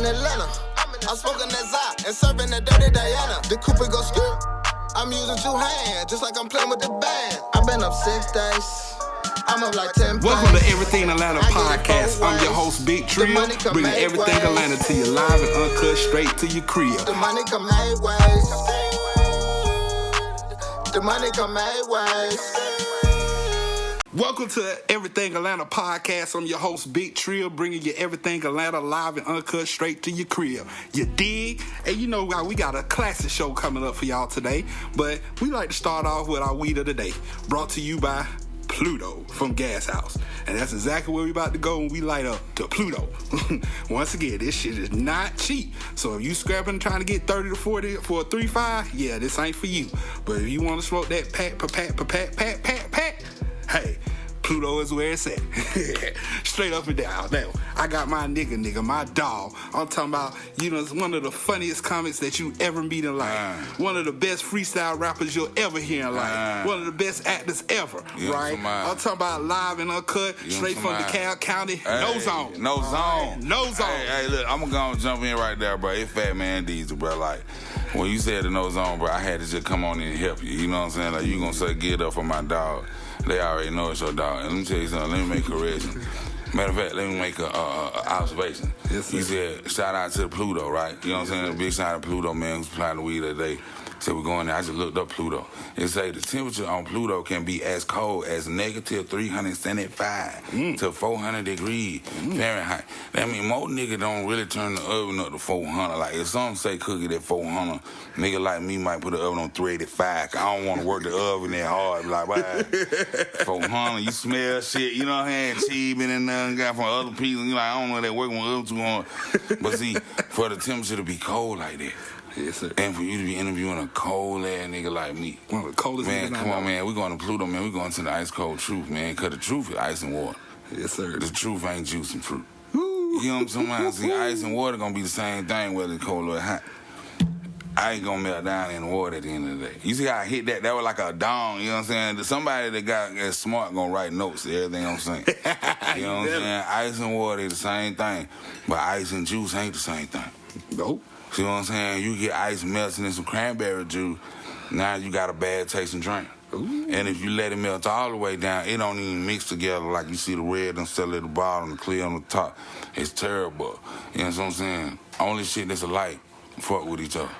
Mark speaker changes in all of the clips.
Speaker 1: in Atlanta. I'm smoking that Zot and serving that dirty Diana. The Cooper go skirt. I'm using 2 hands, just like I'm playing with the band. I've been up 6 days. I'm up like 10
Speaker 2: Welcome to Everything Atlanta Podcast. I'm your host, Big Trill, bringing everything Atlanta to you live and uncut, straight to your crib.
Speaker 1: The money come 8 ways. The money come 8 ways.
Speaker 2: Welcome to Everything Atlanta Podcast. I'm your host, Big Trill, bringing you everything Atlanta live and uncut, straight to your crib. You dig? And you know we got a classic show coming up for y'all today, but we like to start off with our weed of the day, brought to you by Pluto from Gas House. And that's exactly where we about to go when we light up to Pluto. Once again, this shit is not cheap. So if you scrapping trying to get 30 to 40 for a 3.5, yeah, this ain't for you. But if you want to smoke that pack, hey, Pluto is where it's at. Straight up and down. Now, I got my nigga, my dog. I'm talking about, it's one of the funniest comics that you ever meet in life. One of the best freestyle rappers you'll ever hear in life. One of the best actors ever, right? I'm talking about live and uncut, straight from DeKalb County.
Speaker 3: Hey,
Speaker 2: no zone.
Speaker 3: Hey, look, I'm gonna jump in right there, bro. It's Fattman Deezy, bro. Like, when you said the no zone, bro, I had to just come on in and help you. You know what I'm saying? Like, you gonna say get up for my dog. They already know it's your dog. And let me tell you something. Let me make a correction. Matter of fact, let me make a observation.
Speaker 2: Yes, sir.
Speaker 3: You said, shout out to Pluto, right? You know what I'm saying? A big shout out to Pluto, man, who's supplying the weed today. So we're going there. I just looked up Pluto. It say the temperature on Pluto can be as cold as negative 375 to 400 degrees Fahrenheit. That mean most niggas don't really turn the oven up to 400. Like if some say cook it at 400, nigga like me might put the oven on 385. I don't want to work the oven that hard. Like, why? 400, you smell shit. You know what I'm saying? Cheese and nothing got from other people. You like, I don't know that working with other 200. But see, for the temperature to be cold like that.
Speaker 2: Yes, sir.
Speaker 3: And for you to be interviewing a cold ass nigga like me.
Speaker 2: One of the coldest
Speaker 3: man,
Speaker 2: niggas.
Speaker 3: Come on, man. We going to Pluto, man. We going to the ice cold truth, man. Because the truth is ice and water.
Speaker 2: Yes, sir.
Speaker 3: The truth ain't juice and fruit. You know what I'm saying? Sometimes see, ice and water gonna be the same thing whether it's cold or hot. I ain't gonna melt down in the water at the end of the day. You see how I hit that? That was like a dong, you know what I'm saying? Somebody that got smart gonna write notes to everything I'm saying. You know what I'm saying? Ice and water is the same thing, but ice and juice ain't the same thing.
Speaker 2: Nope.
Speaker 3: See what I'm saying? You get ice melting in some cranberry juice, now you got a bad tasting drink.
Speaker 2: Ooh.
Speaker 3: And if you let it melt all the way down, it don't even mix together like you see the red and still at the bottom, the clear on the top. It's terrible. You know what I'm saying? Only shit that's alike fuck with each other.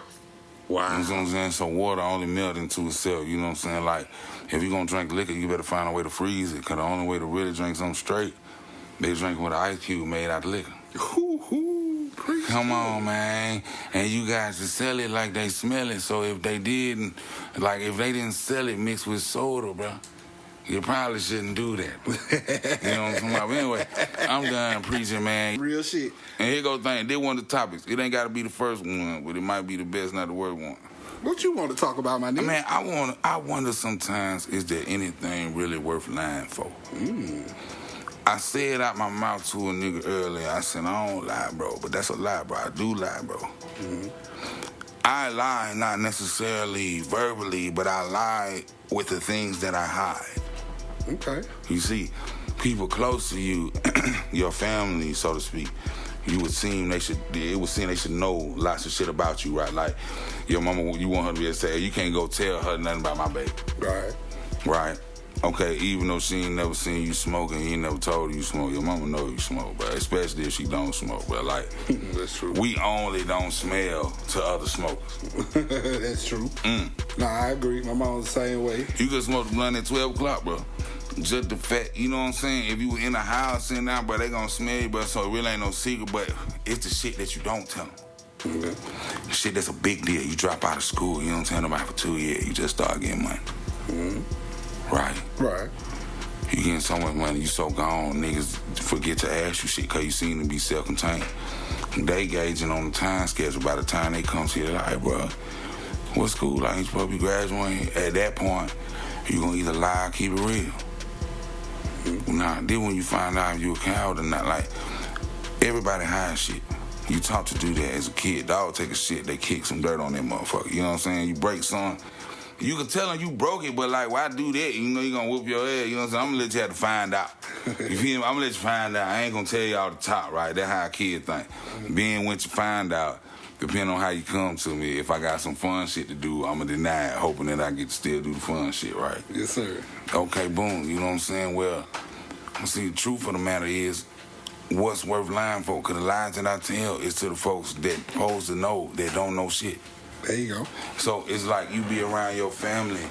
Speaker 2: Wow.
Speaker 3: You know what I'm saying? So water only melt into itself. You know what I'm saying? Like, if you gonna drink liquor, you better find a way to freeze it, because the only way to really drink something straight, they drink with an ice cube made out of liquor. Come on, man. And you guys to sell it like they smell it. So if they didn't, like if they didn't sell it mixed with soda, bro, you probably shouldn't do that. You know what I'm talking about? But anyway, I'm done preaching, man.
Speaker 2: Real shit.
Speaker 3: And here goes the thing. This one of the topics. It ain't got to be the first one, but it might be the best, not the worst one.
Speaker 2: What you want to talk about, my nigga?
Speaker 3: Man, I wonder sometimes, is there anything really worth lying for? I said out my mouth to a nigga earlier, I said, I don't lie, bro, but that's a lie, bro. I do lie, bro. I lie not necessarily verbally, but I lie with the things that I hide.
Speaker 2: Okay.
Speaker 3: You see, people close to you, your family, so to speak, it would seem they should know lots of shit about you, right? Like, your mama, you want her to be able to say, you can't go tell her nothing about my baby. Right. Okay, even though she ain't never seen you smoking, he ain't never told her you smoke, your mama know you smoke, but especially if she don't smoke, but like,
Speaker 2: that's true.
Speaker 3: We only don't smell to other smokers.
Speaker 2: That's true. Nah, I agree. My mom's the same way.
Speaker 3: You could smoke the blunt at 12 o'clock, bro. Just the fact, you know what I'm saying? If you were in the house sitting down, bro, they gonna smell you, bro, so it really ain't no secret, but it's the shit that you don't tell them. The shit that's a big deal. You drop out of school, you know what I'm saying? Nobody for 2 years, you just start getting money. Right. You getting so much money, you so gone, niggas forget to ask you shit because you seem to be self-contained. They gauging on the time schedule. By the time they come to you, they're like, bro, what school? I ain't supposed to be graduating. At that point, you gonna either lie or keep it real. Now, then when you find out if you a coward or not, like, everybody hides shit. You taught to do that as a kid. Dog take a shit, they kick some dirt on that motherfucker. You know what I'm saying? You break something, You can tell them you broke it, but like, why do that? You know you gonna whoop your ass. You know what I'm saying? I'm gonna let you have to find out. You feel me? I'm gonna let you find out. I ain't gonna tell you all the top, right? That's how a kid think. Being when you find out, depending on how you come to me, if I got some fun shit to do, I'm gonna deny it, hoping that I get to still do the fun shit, right?
Speaker 2: Yes, sir.
Speaker 3: Okay, boom. You know what I'm saying? Well, see, the truth of the matter is, what's worth lying for? Because the lies that I tell is to the folks that supposed to know that don't know shit.
Speaker 2: There you go.
Speaker 3: So it's like you be around your family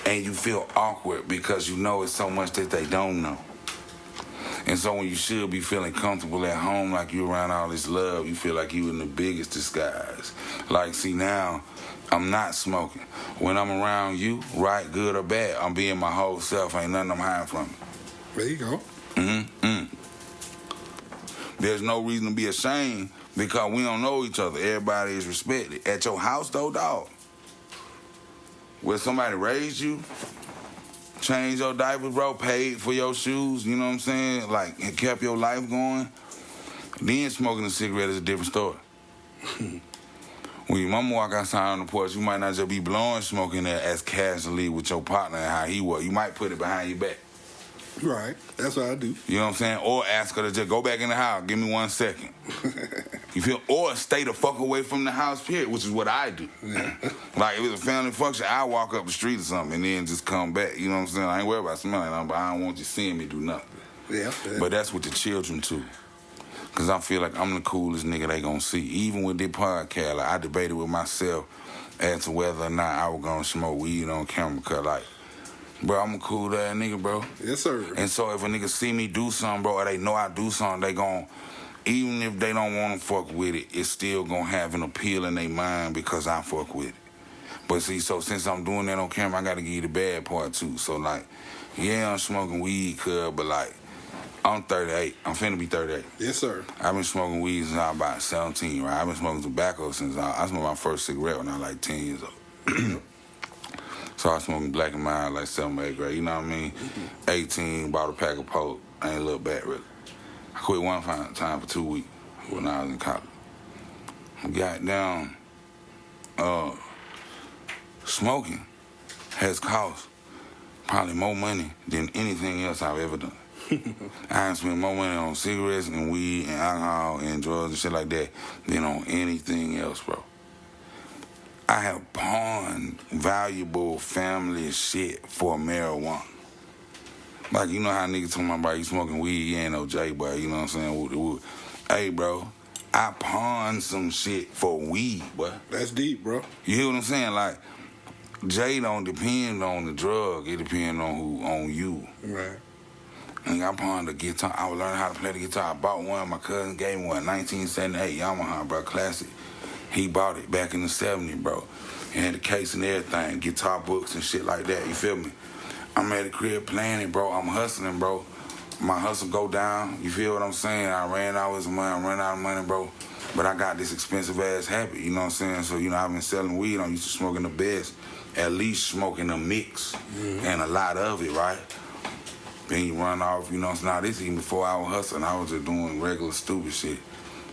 Speaker 3: and you feel awkward because you know it's so much that they don't know. And so when you should be feeling comfortable at home like you around all this love, you feel like you in the biggest disguise. Like, see, now, I'm not smoking. When I'm around you, right, good or bad, I'm being my whole self. Ain't nothing I'm hiding from you.
Speaker 2: There you go.
Speaker 3: There's no reason to be ashamed because we don't know each other. Everybody is respected. At your house, though, dog, where somebody raised you, changed your diapers, bro, paid for your shoes, you know what I'm saying? Like, kept your life going. Then smoking a cigarette is a different story. When your mama walk outside on the porch, you might not just be blowing smoke in there as casually with your partner and how he was. You might put it behind your back.
Speaker 2: Right. That's what I do.
Speaker 3: You know what I'm saying? Or ask her to just go back in the house. Give me 1 second. You feel? Or stay the fuck away from the house, period, which is what I do.
Speaker 2: Yeah.
Speaker 3: Like, if it's a family function, I walk up the street or something and then just come back. You know what I'm saying? I ain't worried about smelling nothing, but I don't want you seeing me do nothing.
Speaker 2: Yeah.
Speaker 3: But that's with the children, too. Because I feel like I'm the coolest nigga they gonna see. Even with this podcast, like, I debated with myself as to whether or not I was gonna smoke weed on camera. Because, like, bro, I'm a cool ass nigga, bro.
Speaker 2: Yes, sir.
Speaker 3: And so if a nigga see me do something, bro, or they know I do something, they gon', even if they don't want to fuck with it, it's still gonna have an appeal in their mind because I fuck with it. But see, so since I'm doing that on camera, I gotta give you the bad part too. So like, yeah, I'm smoking weed, but like, I'm 38. I'm finna be 38.
Speaker 2: Yes, sir.
Speaker 3: I've been smoking weed since I was about 17, right? I've been smoking tobacco since I smoked my first cigarette when I was like 10 years old. So I was smoking black and mild like 7th, 8th grade, you know what I mean? 18, bought a pack of Poke. I ain't look back, really. I quit one time for 2 weeks when I was in college. Goddamn, smoking has cost probably more money than anything else I've ever done. I have spent more money on cigarettes and weed and alcohol and drugs and shit like that than on anything else, bro. I have pawned valuable family shit for marijuana. Like, you know how niggas talking about you smoking weed, you ain't no J boy, you know what I'm saying? Hey, bro, I pawned some shit for weed, boy.
Speaker 2: That's deep, bro.
Speaker 3: You hear what I'm saying? Like, J don't depend on the drug, it depends on you.
Speaker 2: Right.
Speaker 3: And I pawned the guitar. I was learning how to play the guitar. I bought one. My cousin gave me one, 1978 Yamaha, bro, classic. He bought it back in the 70s, bro. It had the case and everything, guitar books and shit like that, you feel me? I'm at the crib playing it, bro. I'm hustling, bro. My hustle go down, you feel what I'm saying? I ran out of money, I'm running out of money, bro. But I got this expensive-ass habit, you know what I'm saying? So, you know, I've been selling weed. I'm used to smoking the best, at least smoking a mix and a lot of it, right? Then you run off, you know, so now this even before I was hustling, I was just doing regular stupid shit.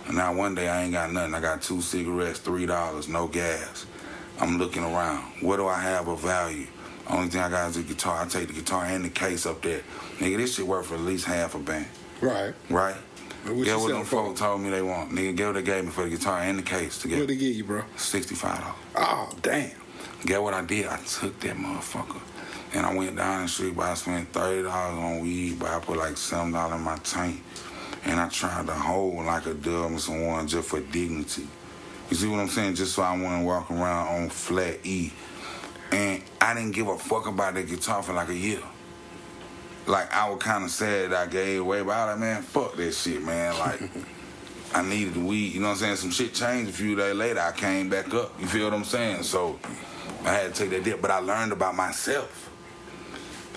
Speaker 3: And now one day I ain't got nothing. I got 2 cigarettes, $3, no gas. I'm looking around. What do I have of value? Only thing I got is a guitar. I take the guitar and the case up there. Nigga, this shit worth for at least half a band.
Speaker 2: Right.
Speaker 3: Right? Get what them
Speaker 2: for?
Speaker 3: folks told me they want. Nigga, get what they gave me for the guitar and the case together.
Speaker 2: What they give you, bro?
Speaker 3: $65.
Speaker 2: Oh, damn.
Speaker 3: Get what I did? I took that motherfucker. And I went down the street, but I spent $30 on weed, but I put like $7 in my tank. And I tried to hold like a dub and someone just for dignity. You see what I'm saying? Just so I wouldn't walk around on flat E. And I didn't give a fuck about that guitar for like a year. Like, I was kind of sad that I gave away, but I was like, man, fuck that shit, man. Like, I needed the weed, you know what I'm saying? Some shit changed a few days later. I came back up, you feel what I'm saying? So I had to take that dip, but I learned about myself.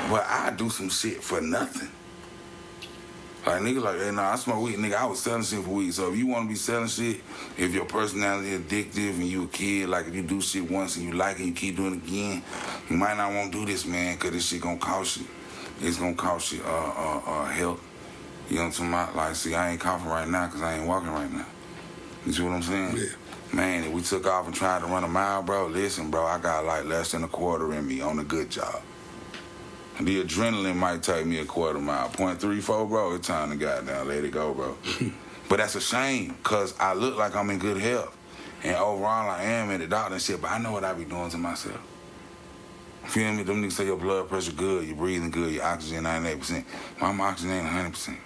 Speaker 3: But I do some shit for nothing. Like, nigga, like, hey, nah, I smoke weed. Nigga, I was selling shit for weed. So if you want to be selling shit, if your personality is addictive and you a kid, like, if you do shit once and you like it, you keep doing it again, you might not want to do this, man, because this shit gonna cost you. It's gonna cost you health. You know what I'm talking about? Like, see, I ain't coughing right now because I ain't walking right now. You see what I'm saying?
Speaker 2: Yeah.
Speaker 3: Man, if we took off and tried to run a mile, bro, listen, bro, I got like less than a quarter in me on a good job. The adrenaline might take me a quarter mile. 0.34, bro, it's time to goddamn let it go, bro. But that's a shame, because I look like I'm in good health. And overall, I am at the doctor and shit, but I know what I be doing to myself. Feel me? Them niggas say your blood pressure good, your breathing good, your oxygen 98%. My oxygen ain't 100%.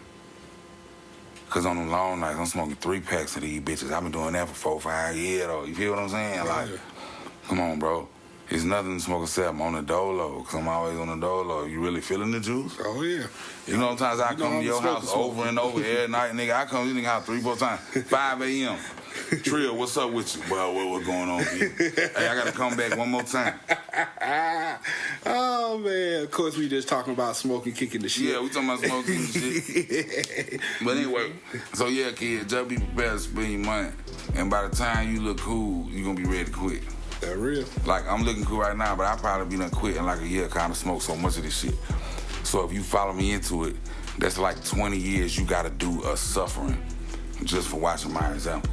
Speaker 3: Because on them long nights, I'm smoking 3 packs of these bitches. I've been doing that for 4 or 5 years, though. You feel what I'm saying?
Speaker 2: Yeah.
Speaker 3: Like, come on, bro. It's nothing to smoke a 7 on the dolo, because I'm always on the dolo. You really feeling the juice?
Speaker 2: Oh, yeah.
Speaker 3: You know, sometimes I come to your house over and over every night, nigga. I come to your house 3, 4 times. 5 a.m. Trill, what's up with you? Well, what's going on here? Hey, I got to come back one more time.
Speaker 2: Oh, man. Of course, we just talking about smoking, kicking the shit.
Speaker 3: Yeah, we talking about smoking and shit. But anyway, so yeah, kid, just be prepared to spend your money. And by the time you look cool, you're going to be ready to quit.
Speaker 2: That real?
Speaker 3: Like, I'm looking cool right now, but I'll probably be done quit in like a year, kind of smoke so much of this shit. So if you follow me into it, that's like 20 years you got to do a suffering just for watching my example.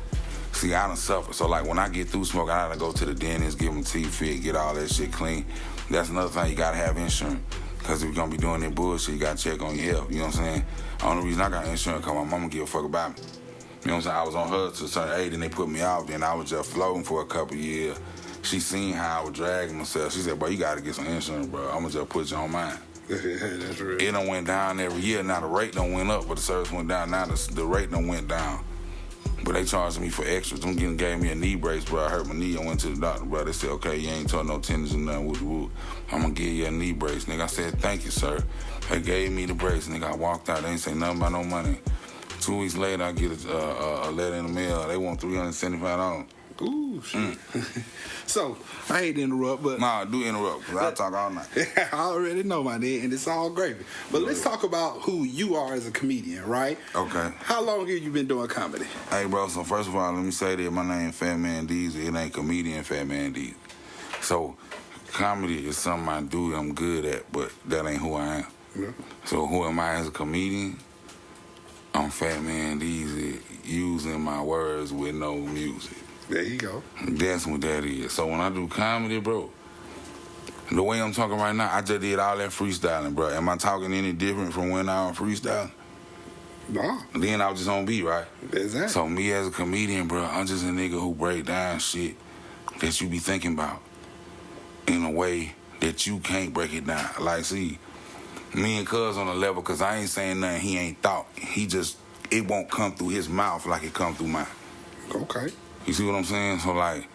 Speaker 3: See, I done suffer. So, like, when I get through smoking, I gotta go to the dentist, give them teeth fit, get all that shit clean. That's another thing, you gotta have insurance. Because if you're gonna be doing that bullshit, you gotta check on your health. You know what I'm saying? The only reason I got insurance because my mama give a fuck about me. You know what I'm saying? I was on her to a certain age, and they put me out, then I was just floating for a couple years. She seen how I was dragging myself. She said, bro, you gotta get some insurance, bro. I'm gonna just put you on mine.
Speaker 2: That's real.
Speaker 3: It done went down every year. Now the rate done went up, but the service went down. Now the rate done went down. But they charged me for extras. Them gave me a knee brace, bro. I hurt my knee. I went to the doctor, bro. They said, okay, you ain't tore no tendons or nothing. Woo. I'm gonna give you a knee brace, nigga. I said, thank you, sir. They gave me the brace, nigga. I walked out. They ain't say nothing about no money. 2 weeks later, I get a letter in the mail. They want $375.
Speaker 2: Ooh, shit. So, I hate to interrupt, but...
Speaker 3: Nah, do interrupt, because I'll talk all night.
Speaker 2: I already know, my nigga, and it's all gravy. But let's talk about who you are as a comedian, right?
Speaker 3: Okay.
Speaker 2: How long have you been doing comedy?
Speaker 3: Hey, bro, so first of all, let me say that my name Fattman Deezy. It ain't comedian Fattman Deezy. So, comedy is something I do, I'm good at, but that ain't who I am. Yeah. So, who am I as a comedian? I'm Fattman Deezy, using my words with no music.
Speaker 2: There you go.
Speaker 3: That's what that is. So when I do comedy, bro, the way I'm talking right now, I just did all that freestyling, bro. Am I talking any different from when I was freestyling?
Speaker 2: No.
Speaker 3: Then I was just on beat, right?
Speaker 2: Exactly.
Speaker 3: So me as a comedian, bro, I'm just a nigga who break down shit that you be thinking about in a way that you can't break it down. Like, see, me and Cuz on a level, because I ain't saying nothing he ain't thought. He just, it won't come through his mouth like it come through mine.
Speaker 2: Okay.
Speaker 3: You see what I'm saying? So, like,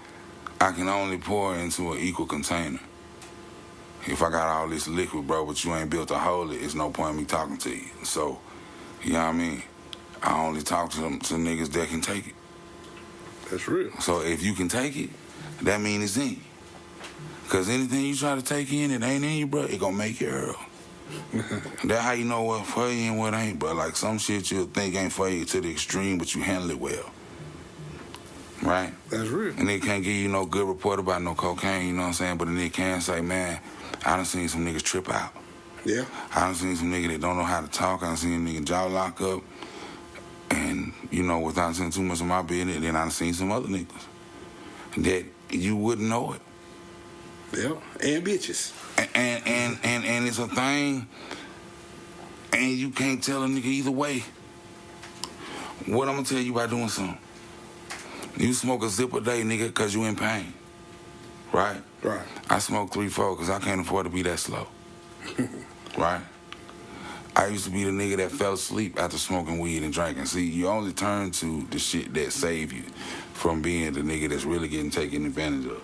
Speaker 3: I can only pour into an equal container. If I got all this liquid, bro, but you ain't built to hold it, it's no point in me talking to you. So, you know what I mean? I only talk to niggas that can take it.
Speaker 2: That's real.
Speaker 3: So, if you can take it, that means it's in you. Because anything you try to take in, it ain't in you, bro, it gonna make you Earl. That's how you know what for you and what ain't, bro. Like, some shit you'll think ain't for you to the extreme, but you handle it well. Right?
Speaker 2: That's real.
Speaker 3: And they can't give you no good report about no cocaine, you know what I'm saying? But then they can say, man, I done seen some niggas trip out.
Speaker 2: Yeah.
Speaker 3: I done seen some niggas that don't know how to talk. I done seen a nigga jaw lock up. And, you know, without saying too much of my business, then I done seen some other niggas that you wouldn't know it.
Speaker 2: Yeah. And bitches.
Speaker 3: And it's a thing, and you can't tell a nigga either way. What I'm gonna tell you by doing something. You smoke a zip a day, nigga, because you in pain. Right?
Speaker 2: Right.
Speaker 3: I smoke 3-4 because I can't afford to be that slow. Right? I used to be the nigga that fell asleep after smoking weed and drinking. See, you only turn to the shit that save you from being the nigga that's really getting taken advantage of.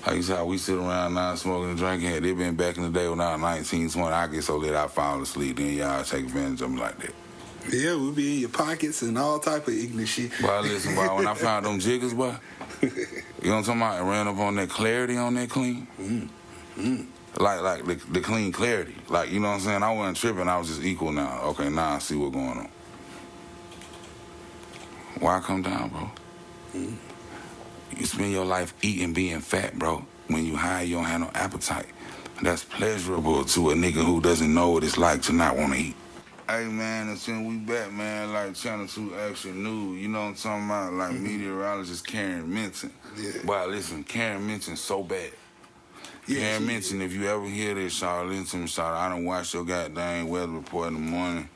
Speaker 3: Like you said, how we sit around now smoking and drinking. Had it been back in the day when I was 19, 20, I get so lit I fall asleep. Then y'all take advantage of me like that.
Speaker 2: Yeah, we'll be in your pockets and all type of ignorant shit.
Speaker 3: Boy, listen, boy, when I found them jiggers, boy, you know what I'm talking about? I ran up on that clarity on that clean. Like the clean clarity. Like, you know what I'm saying? I wasn't tripping. I was just equal now. Okay, now I see what's going on. Why come down, bro? You spend your life eating, being fat, bro. When you high, you don't have no appetite. That's pleasurable to a nigga who doesn't know what it's like to not want to eat. Hey, man, and since we back, man, like Channel 2 Action News, you know what I'm talking about? Like meteorologist Karen Minton.
Speaker 2: Yeah.
Speaker 3: But listen, Karen Minton's so bad.
Speaker 2: Yeah,
Speaker 3: Karen Minton, if you ever hear this, y'all listen to me, shout I done watched your goddamn weather report in the morning.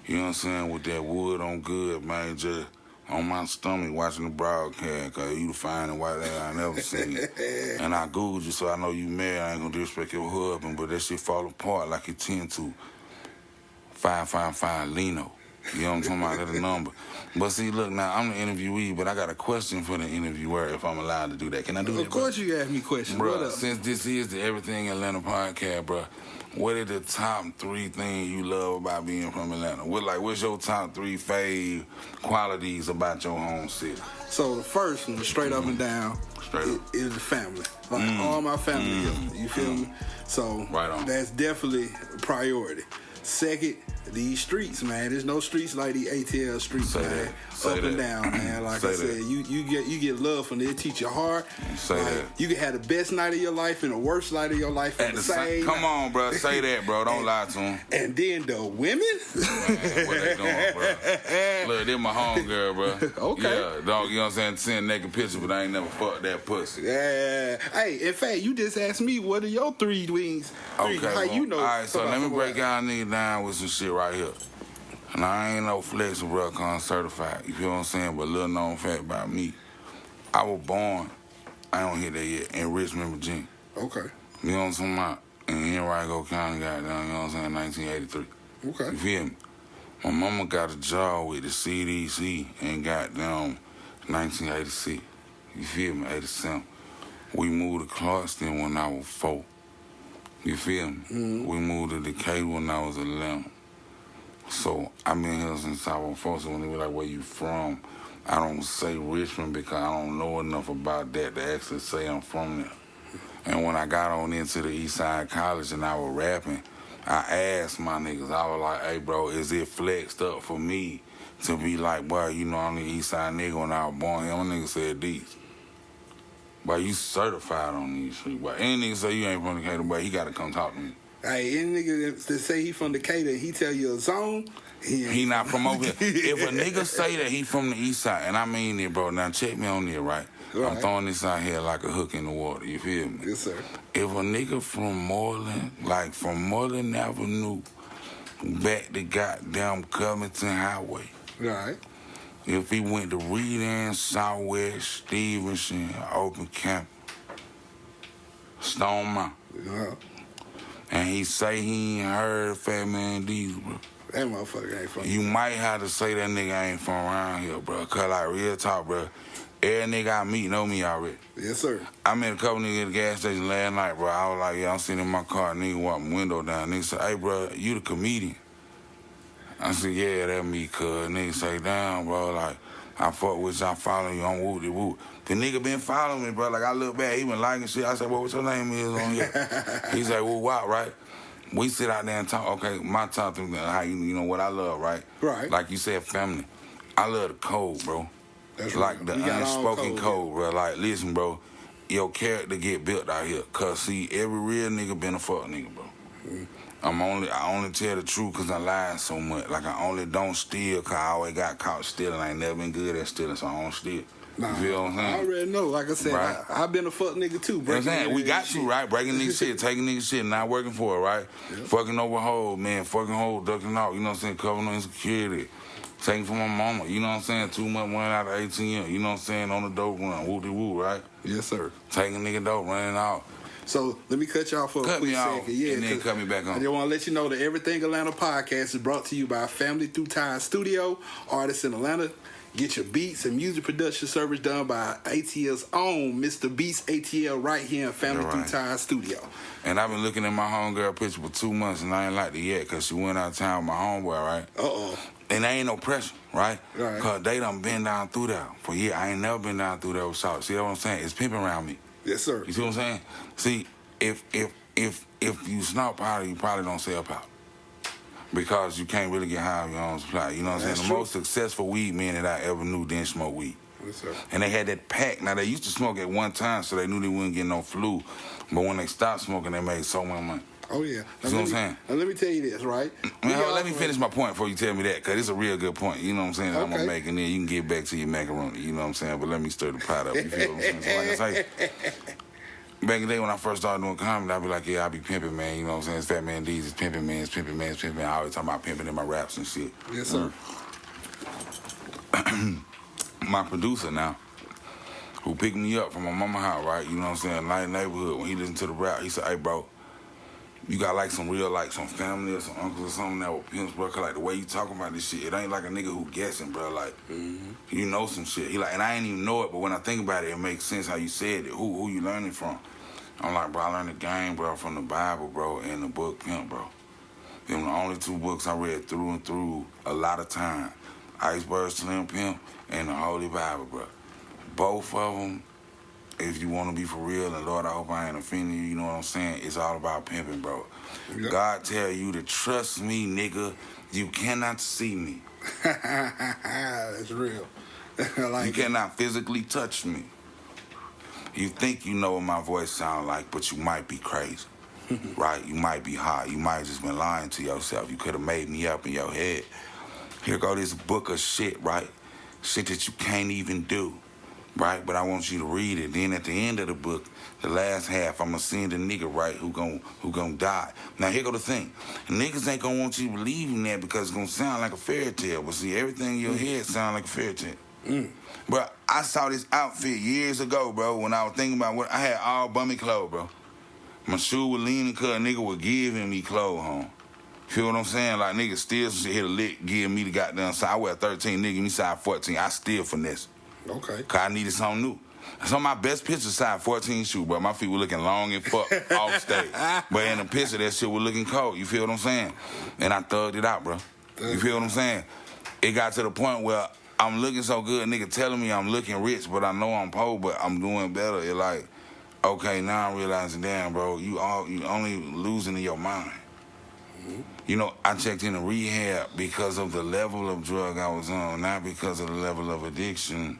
Speaker 3: You know what I'm saying? With that wood on good, man, just on my stomach watching the broadcast, cause you the finest white lady I never seen. And I Googled you, so I know you married. I ain't gonna disrespect your husband, but that shit fall apart like it tend to. 555 Lino. You know what I'm talking about? That's the number. But see, look, now, I'm the interviewee, but I got a question for the interviewer if I'm allowed to do that. Can I do that,
Speaker 2: Of course you ask me questions.
Speaker 3: Bro, since this is the Everything Atlanta podcast, bro, what are the top 3 things you love about being from Atlanta? What's your top 3 fave qualities about your home city?
Speaker 2: So the first one, straight up and down, is the family. Like all my family together. You feel me? So
Speaker 3: right on.
Speaker 2: That's definitely a priority. Second, these streets, man. There's no streets like the ATL streets, man. Up and down, man. Like I said, you get love from there. Teach your heart. You can have the best night of your life and the worst night of your life at the same.
Speaker 3: Come on, bro. Say that, bro. Don't lie to him.
Speaker 2: And then the women.
Speaker 3: Man, what they doing, bro? Look, they're my homegirl, bro.
Speaker 2: Okay.
Speaker 3: Yeah, dog. You know what I'm saying? Send naked pictures, but I ain't never fucked that pussy.
Speaker 2: Yeah. Hey, in fact, you just asked me what are your 3 wings.
Speaker 3: Okay.
Speaker 2: How you know?
Speaker 3: All right, so let me break y'all niggas down with some shit right here. And I ain't no flex bro, con certified. You feel what I'm saying? But little known fact about me, I was born, I don't hear that yet, in Richmond, Virginia.
Speaker 2: Okay.
Speaker 3: You know what I'm talking about? In Henrico County, goddamn, you know what I'm saying, 1983.
Speaker 2: Okay.
Speaker 3: You feel me? My mama got a job with the CDC in goddamn 1986. You feel me? 87. We moved to Clarkston when I was 4. You feel me? Mm-hmm. We moved to Decatur when I was 11. So I've been here since I was 4. So when they be like, where you from? I don't say Richmond because I don't know enough about that to actually say I'm from there. And when I got on into the Eastside College and I was rapping, I asked my niggas, I was like, hey, bro, is it flexed up for me to be like, boy, you know, I'm the Eastside nigga when I was born here? My nigga said these. But you certified on these shit. But any nigga say you ain't from Decatur, but he got to come talk to me.
Speaker 2: Hey, any nigga that say he from Decatur, he tell you a zone,
Speaker 3: he not from over here. If a nigga say that he from the east side, and I mean it, bro, now check me on there, right? I'm throwing this out here like a hook in the water, you feel me?
Speaker 2: Yes, sir.
Speaker 3: If a nigga from Moreland, like from Moreland Avenue, back to goddamn Covington Highway.
Speaker 2: Right.
Speaker 3: If he went to Reedon, Southwest, Stevenson, Open Camp, Stone Mountain.
Speaker 2: Yeah.
Speaker 3: And he say he ain't heard Fattman Deezy, bro.
Speaker 2: That motherfucker ain't from
Speaker 3: You might have to say that nigga ain't from around here, bro. Cause like real talk, bro. Every nigga I meet know me already.
Speaker 2: Yes, sir.
Speaker 3: I met a couple niggas at the gas station last night, bro. I was like, yeah, I'm sitting in my car, nigga walk my window down. Nigga said, hey, bro, you the comedian? I said, yeah, that me, cuz. Nigga say, damn, bro, like, I fuck with you, I follow you, I'm whoop-de-whoop. The nigga been following me, bro. Like, I look back, he been liking shit. I said, well, what's your name is on here? He said, well, wow, right? We sit out there and talk, okay, my top thing, how you know what I love, right?
Speaker 2: Right.
Speaker 3: Like you said, family. I love the code, bro.
Speaker 2: That's
Speaker 3: like
Speaker 2: right.
Speaker 3: the unspoken code, bro. Like, listen, bro, your character get built out here. Cause see, every real nigga been a fuck nigga, bro. Mm-hmm. I only tell the truth cause I lied so much. Like I only don't steal cause I always got caught stealing. I ain't never been good at stealing, so I don't steal.
Speaker 2: Nah,
Speaker 3: you feel what I'm saying?
Speaker 2: I already know. Like I said,
Speaker 3: right?
Speaker 2: I've been a fuck nigga too.
Speaker 3: You know what I'm saying? We got you, right? Breaking nigga shit, taking nigga shit, not working for it, right? Yep. Fucking over hoes, man. Fucking hoes, ducking out, you know what I'm saying? Covering no insecurity. Taking from my mama, you know what I'm saying? 2 months running out of 18, you know what I'm saying? On the dope run, woo-de-woo, right?
Speaker 2: Yes, sir.
Speaker 3: Taking nigga dope, running out.
Speaker 2: So let me cut you off for a quick second. Yeah,
Speaker 3: and then cut me back on.
Speaker 2: I just want to let you know that Everything Atlanta podcast is brought to you by Family Through Time Studio, artists in Atlanta. Get your beats and music production service done by ATL's own Mr. Beats ATL right here in Family Through Time Studio.
Speaker 3: And I've been looking at my homegirl picture for 2 months and I ain't liked it yet because she went out of town with my homeboy, right?
Speaker 2: Uh-oh.
Speaker 3: And there ain't no pressure, right?
Speaker 2: Right.
Speaker 3: Because they done been down through there. For years, I ain't never been down through there with Shawty. See what I'm saying? It's pimping around me.
Speaker 2: Yes, sir.
Speaker 3: You see what I'm saying? See, if you snort powder, you probably don't sell powder. Because you can't really get high on your own supply. You know what I'm saying? The most successful weed men that I ever knew didn't smoke weed.
Speaker 2: Yes, sir.
Speaker 3: And they had that pack. Now, they used to smoke at one time, so they knew they wouldn't get no flu. But when they stopped smoking, they made so much money.
Speaker 2: Oh, yeah.
Speaker 3: You know what I'm saying?
Speaker 2: Now, let me tell you this, right?
Speaker 3: Man, let me finish my point before you tell me that, because it's a real good point. You know what I'm saying? That I'm going to make, and then you can get back to your macaroni. You know what I'm saying? But let me stir the pot up. You feel what I'm saying? So like I say, back in the day when I first started doing comedy, I'd be like, yeah, I be pimping, man. You know what I'm saying? It's Fattman Deezy, it's pimping, man. It's pimping, man. It's pimping. I always talk about pimping in my raps and shit.
Speaker 2: Yes, sir.
Speaker 3: My producer now, who picked me up from my mama house, right? You know what I'm saying? Nice neighborhood. When he listened to the rap, he said, hey, bro, you got like some real, like some family or some uncles or something that were pimps, bro. Cause like the way you talking about this shit, it ain't like a nigga who guessing, bro. Like, you know some shit. He like, and I ain't even know it, but when I think about it, it makes sense how you said it. Who you learning from? I'm like, bro, I learned the game, bro, from the Bible, bro, and the book Pimp, bro. Them the only two books I read through and through a lot of time. Iceberg Slim Pimp and the Holy Bible, bro. Both of them, if you want to be for real, and Lord, I hope I ain't offending you, you know what I'm saying? It's all about pimping, bro. Yep. God tell you to trust me, nigga. You cannot see me.
Speaker 2: That's real.
Speaker 3: You cannot physically touch me. You think you know what my voice sound like, but you might be crazy, right? You might be high. You might have just been lying to yourself. You could have made me up in your head. Here go this book of shit, right? Shit that you can't even do, right? But I want you to read it. Then at the end of the book, the last half, I'm gonna send a nigga, right, who gon' die. Now here go the thing. Niggas ain't gonna want you to believe in that because it's gonna sound like a fairy tale. But see, everything in your head sound like a fairy tale. Bro, I saw this outfit years ago, bro, when I was thinking about what I had all bummy clothes, bro. My shoe was leaning because a nigga was giving me clothes home. Feel what I'm saying? Like, niggas still hit a lick, give me the goddamn size. I wear 13, nigga, give me size 14. I still finesse.
Speaker 2: Okay.
Speaker 3: Because I needed something new. Some of my best pictures size 14 shoe, bro. My feet were looking long and fuck off stage. But in the picture, that shit was looking cold. You feel what I'm saying? And I thugged it out, bro. You feel what I'm saying? It got to the point where I'm looking so good, nigga telling me I'm looking rich, but I know I'm poor, but I'm doing better. It like, okay, now I'm realizing, damn, bro, you only losing in your mind. You know, I checked into rehab because of the level of drug I was on, not because of the level of addiction.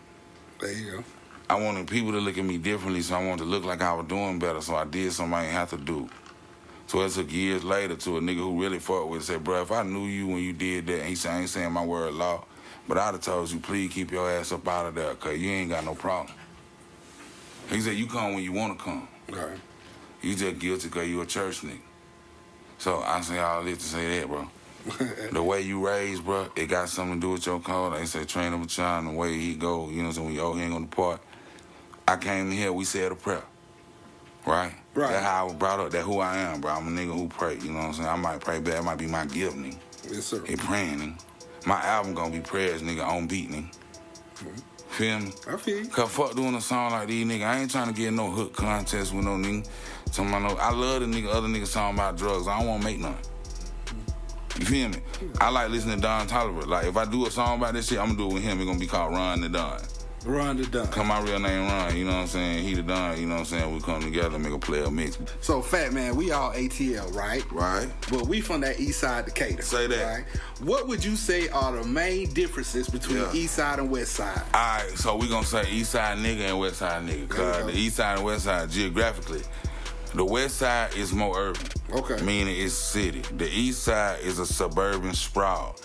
Speaker 2: There you go.
Speaker 3: I wanted people to look at me differently, so I wanted to look like I was doing better, so I did something I ain't have to do. So it took years later to a nigga who really fought with it said, bro, if I knew you when you did that, and he said, I ain't saying my word law, but I'd have told you, please keep your ass up out of there, because you ain't got no problem. He said, you come when you want to come.
Speaker 2: Okay.
Speaker 3: You just guilty because you a church nigga. So I say all this to say that, bro. The way you raised, bro, it got something to do with your code. They say train up a child and the way he go, you know what I'm saying, when you he ain't gonna depart. I came here, we said a prayer. Right?
Speaker 2: Right.
Speaker 3: That's how I was brought up. That's who I am, bro. I'm a nigga who pray, you know what I'm saying? I might pray back, it might be my gift, nigga.
Speaker 2: Yes, sir.
Speaker 3: It praying, nigga. My album gonna be prayers, nigga, on beat, nigga. Feel me?
Speaker 2: I feel you.
Speaker 3: Cause fuck doing a song like these, nigga. I ain't trying to get no hook contest with no nigga. I love the nigga, other niggas talking about drugs. I don't want to make none. You feel me? I like listening to Don Toliver. Like, if I do a song about this shit, I'm gonna do it with him. It's gonna be called Run the Don.
Speaker 2: Run the Don.
Speaker 3: Cause my real name Ron, you know what I'm saying? He the Don, you know what I'm saying? We come together and make a player mix.
Speaker 2: So, Fattman, we all ATL, right?
Speaker 3: Right.
Speaker 2: But we from that east side Decatur.
Speaker 3: Say that.
Speaker 2: Right? What would you say are the main differences between east side and west side?
Speaker 3: All right, so we gonna say east side nigga and west side nigga. Cause the east side and west side, geographically, the west side is more urban.
Speaker 2: Okay.
Speaker 3: Meaning it's city. The east side is a suburban sprawl.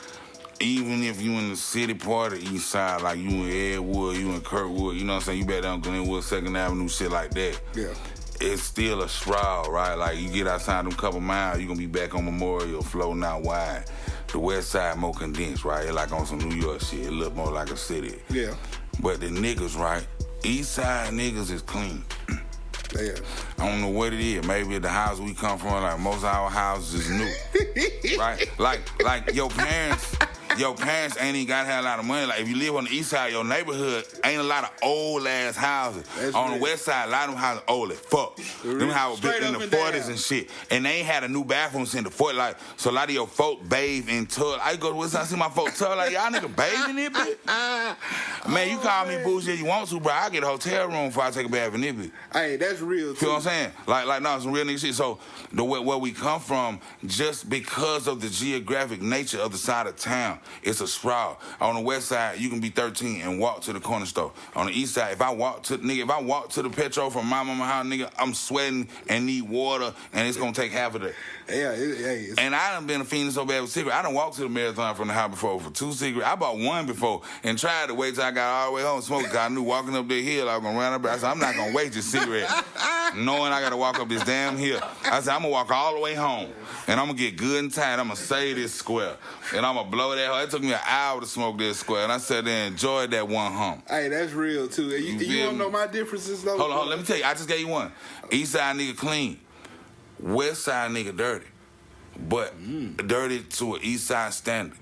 Speaker 3: Even if you in the city part of the east side, like you in Edgewood, you in Kirkwood, you know what I'm saying? You back down Glenwood, 2nd Avenue, shit like that.
Speaker 2: Yeah.
Speaker 3: It's still a sprawl, right? Like you get outside them couple miles, you gonna be back on Memorial, floating out wide. The west side more condensed, right? It like on some New York shit. It look more like a city.
Speaker 2: Yeah.
Speaker 3: But the niggas, right? East side niggas is clean.
Speaker 2: Yeah.
Speaker 3: I don't know what it is. Maybe the house we come from, like most of our houses is new. Right? Like your parents ain't even gotta have a lot of money. Like if you live on the east side, your neighborhood ain't a lot of old ass houses.
Speaker 2: That's
Speaker 3: on
Speaker 2: real.
Speaker 3: the west side, a lot of them houses old as fuck. Them houses built in the 40s and shit. And they ain't had a new bathroom since the 40s. Like, so a lot of your folk bathe in tub. I go to west side, see my folk tub, like, y'all nigga bathe in this bitch? Man, you call me bougie if you want to, bro. I get a hotel room before I take a bath in this bitch.
Speaker 2: Hey, that's real too.
Speaker 3: Feel what I'm saying? Like no, some real nigga shit. So where we come from, just because of the geographic nature of the side of town, It's a sprawl. On the west side, you can be 13 and walk to the corner store. On the east side, if I walk to the Petro from my mama house, nigga, I'm sweating and need water, and it's gonna take half of that.
Speaker 2: Yeah,
Speaker 3: and I done been a fiend so bad with cigarettes. I done walked to the marathon from the house before for 2 cigarettes. I bought one before and tried to wait till I got all the way home smoking, because I knew walking up the hill I was gonna run up. I said, I'm not gonna waste this cigarette knowing I gotta walk up this damn hill. I said, I'm gonna walk all the way home and I'm gonna get good and tired. I'm gonna save this square and I'm gonna blow that hole. It took me an hour to smoke this square, and I sat there and enjoyed that one hump.
Speaker 2: Hey, that's real too. You wanna know my differences though?
Speaker 3: Hold on, let me tell you. I just gave you one. East side nigga clean, west side nigga dirty, but dirty to an east side standard.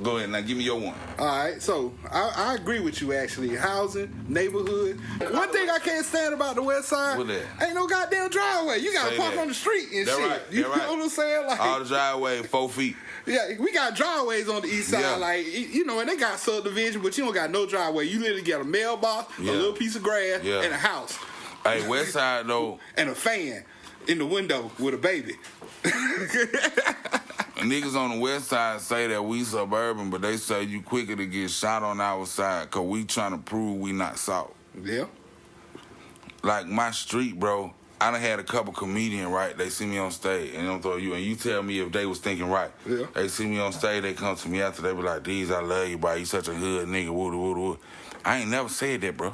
Speaker 3: Go ahead, now give me your one.
Speaker 2: All right, so I agree with you actually. Housing, neighborhood. One thing I can't stand about the west side,
Speaker 3: what that?
Speaker 2: Ain't no goddamn driveway. You gotta park on the street and shit.
Speaker 3: Right,
Speaker 2: you know what I'm saying? Like,
Speaker 3: all the driveway 4 feet.
Speaker 2: Yeah, we got driveways on the east side, like, you know, and they got subdivision, but you don't got no driveway. You literally got a mailbox, a little piece of grass, and a house.
Speaker 3: Hey, west side though,
Speaker 2: and a fan in the window with a baby.
Speaker 3: Niggas on the west side say that we suburban, but they say you quicker to get shot on our side because we trying to prove we not soft.
Speaker 2: Yeah.
Speaker 3: Like my street, bro, I done had a couple comedians, right? They see me on stage and don't throw you, and you tell me if they was thinking right.
Speaker 2: Yeah.
Speaker 3: They see me on stage, they come to me after, they be like, Deez, I love you, bro. You such a hood nigga, woo. I ain't never said that, bro.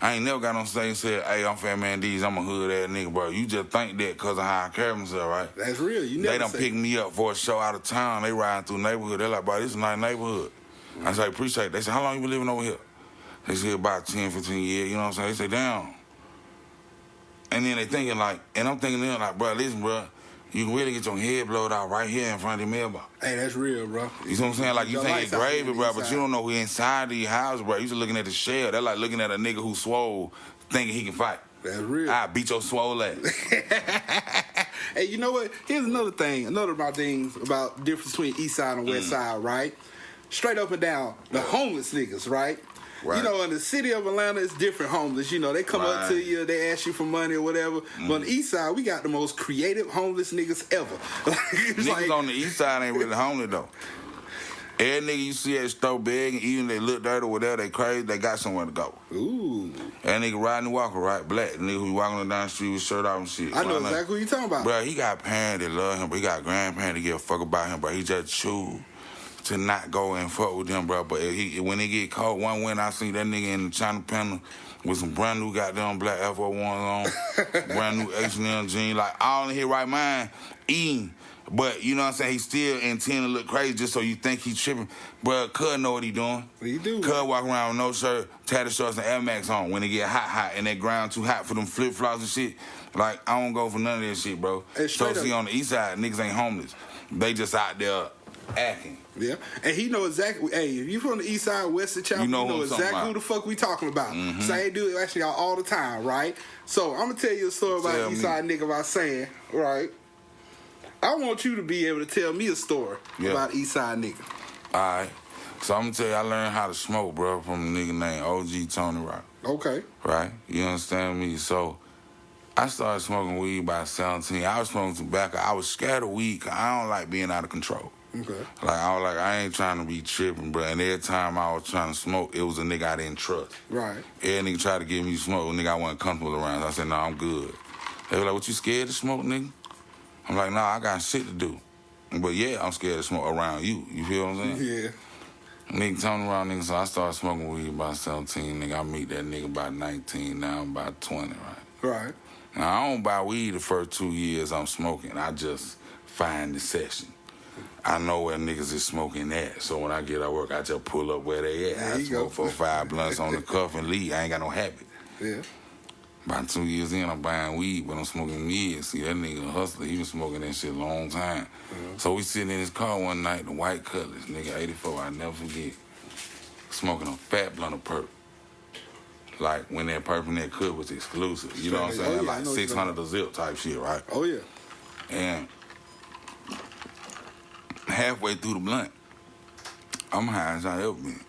Speaker 3: I ain't never got on stage and said, hey, I'm Fattman Deezy, I'm a hood-ass nigga, bro. You just think that because of how I carry myself, right?
Speaker 2: That's real. You never
Speaker 3: They done picked me up for a show out of town. They riding through the neighborhood. They're like, bro, this is a nice neighborhood. I say, appreciate it. They say, how long you been living over here? They say, about 10, 15 years. You know what I'm saying? They say, damn. And then they thinking like, and I'm thinking then like, bro, listen, bro, you can really get your head blowed out right here in front of the mailbox.
Speaker 2: Hey, that's real, bro.
Speaker 3: You know what I'm saying? Like, you think it's gravy, bro, but you don't know who inside these houses, bro. You just looking at the shell. They're like looking at a nigga who swole, thinking he can fight.
Speaker 2: That's real.
Speaker 3: I beat your swole ass.
Speaker 2: Hey, you know what? Here's another thing. Another of my things about the difference between east side and west side, right? Straight up and down, the homeless niggas, right? Right. You know, in the city of Atlanta, it's different homeless. You know, they come up to you, they ask you for money or whatever. But on the east side, we got the most creative homeless niggas ever.
Speaker 3: Niggas like, on the east side ain't really homeless, though. Every nigga you see at the store big, and even they look dirty or whatever, they crazy, they got somewhere to go.
Speaker 2: Ooh.
Speaker 3: That nigga riding the walker, right? Black. The nigga who walking down the street with shirt off and shit.
Speaker 2: I know exactly what you talking about.
Speaker 3: Bro, he got parents that love him, but he got grandparents that give a fuck about him, bro. He just choose to not go and fuck with them, bro. But when he get caught, one winter I seen that nigga in the China panel with some brand new goddamn black Air Force Ones on, brand new H&M jeans, like all in his right mind, eating. But you know what I'm saying? He still intend to look crazy just so you think he tripping. Bro, Cuz know what he doing.
Speaker 2: What he do?
Speaker 3: Cuz walk around with no shirt, tatted shorts, and Air Max on when it get hot, and that ground too hot for them flip flops and shit. Like I don't go for none of that shit, bro. So see on the east side, niggas ain't homeless. They just out there acting.
Speaker 2: Yeah, and he know exactly. Hey, if you from the east side, west of Chapel, you know exactly who the fuck we talking about. Same dude actually all the time, right? So I'm gonna tell you a story about east side nigga about saying, right? I want you to be able to tell me a story about east side nigga.
Speaker 3: All right. So I'm gonna tell you, I learned how to smoke, bro, from a nigga named OG Tony Rock.
Speaker 2: Okay.
Speaker 3: Right? You understand me? So I started smoking weed by 17. I was smoking tobacco. I was scared of weed because I don't like being out of control.
Speaker 2: Okay.
Speaker 3: Like, I ain't trying to be tripping, bro. And every time I was trying to smoke, it was a nigga I didn't trust.
Speaker 2: Right.
Speaker 3: Every nigga tried to give me smoke, a nigga I wasn't comfortable around. So I said, no, I'm good. They were like, what, you scared to smoke, nigga? I'm like, nah, I got shit to do. But yeah, I'm scared to smoke around you. You feel what I'm saying?
Speaker 2: Yeah.
Speaker 3: Nigga turning around, nigga, so I started smoking weed about 17, nigga. I meet that nigga about 19, now I'm about 20, right?
Speaker 2: Right.
Speaker 3: Now, I don't buy weed the first 2 years I'm smoking. I just find the session. I know where niggas is smoking at, so when I get out work, I just pull up where they at. I smoke 4 or 5 blunts on the cuff and leave. I ain't got no habit.
Speaker 2: Yeah.
Speaker 3: About 2 years in, I'm buying weed, but I'm smoking mid. See, that nigga a hustler, he been smoking that shit a long time. So we sitting in his car one night, the white Cutlass, nigga, 84, I never forget, smoking a fat blunt of perp. Like when that perp and that cut was exclusive. You know what I'm saying?
Speaker 2: Oh, yeah,
Speaker 3: like 600 a zip type shit, right?
Speaker 2: Oh, yeah.
Speaker 3: And halfway through the blunt, I'm high as I ever been.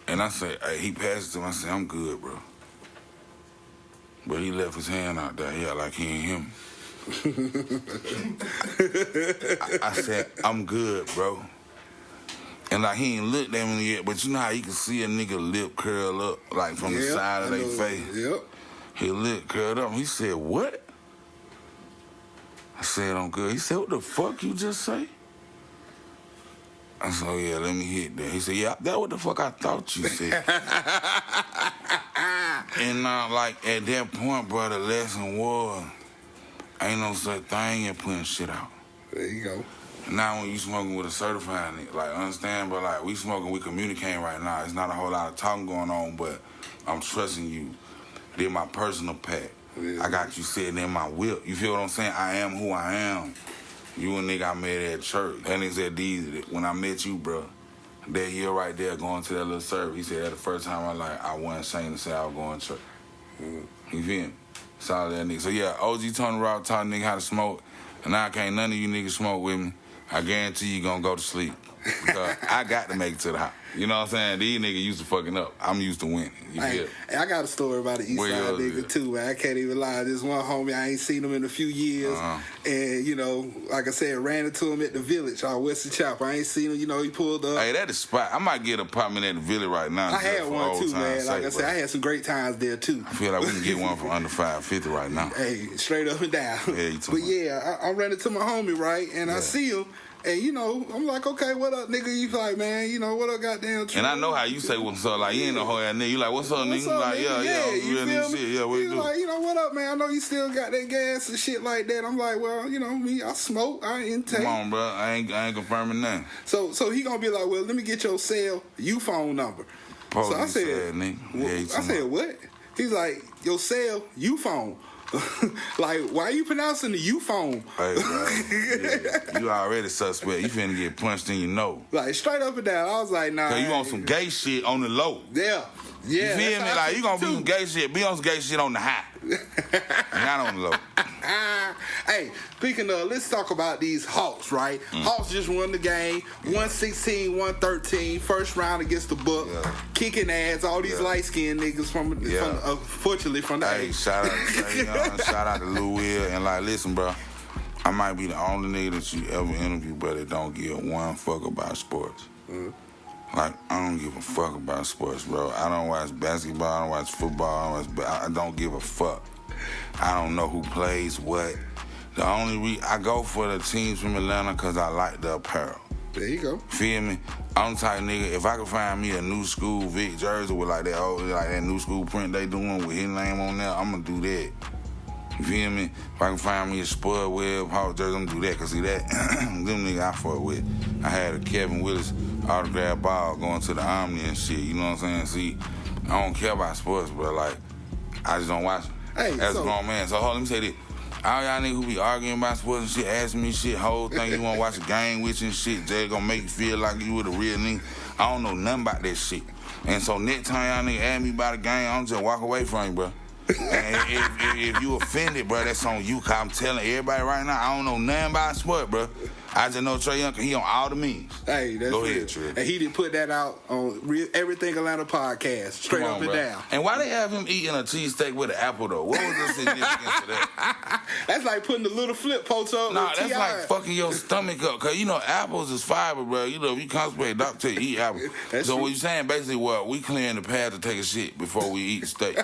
Speaker 3: And I say, hey, he passed it to me. I said, I'm good, bro. But he left his hand out there. He act like he ain't him. I said, I'm good, bro. And like he ain't looked at me yet, but you know how you can see a nigga lip curl up, like from the side of their face.
Speaker 2: Yep.
Speaker 3: His lip curled up. He said, what? I said, I'm good. He said, what the fuck you just say? I said, oh yeah, let me hit that. He said, yeah, that's what the fuck I thought you said. And like at that point, bro, the lesson was, ain't no such thing as putting shit out.
Speaker 2: There you go.
Speaker 3: Now when you smoking with a certified nigga, like understand, but like we smoking, we communicating right now. It's not a whole lot of talking going on, but I'm trusting you. Did my personal pack. Yeah. I got you sitting in my whip. You feel what I'm saying? I am who I am. You a nigga I met at church. That nigga said, Deezy, when I met you, bro, that year right there going to that little service, he said that the first time I wasn't ashamed to say I was going to church. Mm-hmm. You feel me? Solid that nigga. So yeah, OG Tony Rock taught nigga how to smoke, and now can't none of you niggas smoke with me. I guarantee you gonna go to sleep. Because I got to make it to the house. You know what I'm saying? These niggas used to fucking up. I'm used to winning. You feel?
Speaker 2: Hey, I got a story about an East Side nigga too, man. I can't even lie. This one homie, I ain't seen him in a few years. And, you know, like I said, ran into him at the Village on Western Chapel. I ain't seen him, you know, he pulled up.
Speaker 3: Hey, that is spot. I might get an apartment at the Village right now.
Speaker 2: I had one too, man. Like I said, I had some great times there too.
Speaker 3: I feel like we can get one for under $550 right now.
Speaker 2: Hey, straight up and down.
Speaker 3: Yeah,
Speaker 2: but yeah, I ran into my homie, right? And I see him. And, you know, I'm like, okay, what up, nigga? You like, man, you know, what up, goddamn True?
Speaker 3: And I know how you say what's up. Like, you ain't no whole ass nigga. You like, what's up, nigga? Like, yeah,
Speaker 2: you
Speaker 3: real
Speaker 2: feel
Speaker 3: nigga
Speaker 2: me?
Speaker 3: shit. Yeah, what you do?
Speaker 2: Like, you know, what up, man? I know you still got that gas and shit like that. I'm like, well, you know, me, I smoke, I intake.
Speaker 3: Come on, bro. I ain't confirming nothing.
Speaker 2: So he gonna be like, well, let me get your cell, you phone number. So I said, what? He's like, your cell, you phone. Like, why are you pronouncing the U phone?
Speaker 3: Hey, bro. Yeah. You already suspect. You finna get punched in your nose.
Speaker 2: Like, straight up and down. I was like, nah.
Speaker 3: Cause you on some gay shit on the low.
Speaker 2: Yeah. Yeah.
Speaker 3: You feel me? Like, you gonna be some gay shit. Be on some gay shit on the high. Not on the low.
Speaker 2: Hey, speaking of, let's talk about these Hawks, right? Hawks just won the game. 116-113. First round against the Buck. Yeah. Kicking ass. All these light-skinned niggas fortunately from the
Speaker 3: Hey, shout out to Lou Will. And like, listen, bro. I might be the only nigga that you ever interview, but that don't give one fuck about sports. Like, I don't give a fuck about sports, bro. I don't watch basketball, I don't watch football, I don't give a fuck. I don't know who plays what. The only I go for the teams from Atlanta because I like the apparel.
Speaker 2: There you go.
Speaker 3: Feel me? I'm the type of nigga, if I could find me a new school Vic jersey with like that new school print they doing with his name on there, I'm gonna do that. You feel me? If I can find me a Spud Webb Hawk jersey, I'm gonna do that. Cause see that, them niggas I fuck with. I had a Kevin Willis autograph ball going to the Omni and shit. You know what I'm saying? See, I don't care about sports, but like, I just don't watch them.
Speaker 2: Hey,
Speaker 3: as a grown man. So hold on, let me say this. All y'all niggas who be arguing about sports and shit, asking me shit, whole thing you wanna watch a game with you and shit, Jay gonna make you feel like you with a real nigga. I don't know nothing about that shit. And so next time y'all niggas ask me about a game, I'm just walk away from you, bro. And if you offended, bro, that's on you. Cause I'm telling everybody right now, I don't know nothing about sport, bro. I just know Trey Young, he on all the memes.
Speaker 2: Hey, that's
Speaker 3: Go
Speaker 2: real.
Speaker 3: ahead, Trey.
Speaker 2: And he didn't put that out on Everything Atlanta podcast, straight up and
Speaker 3: bro.
Speaker 2: down.
Speaker 3: And why they have him eating a cheesesteak with an apple, though? What was the significance of that?
Speaker 2: That's like putting the little flip post up.
Speaker 3: Nah, that's like fucking your stomach up. Cause you know apples is fiber, bro. You know if you constipate, doctor tell you eat apples. So what you saying basically? What we clearing the path to take a shit before we eat steak.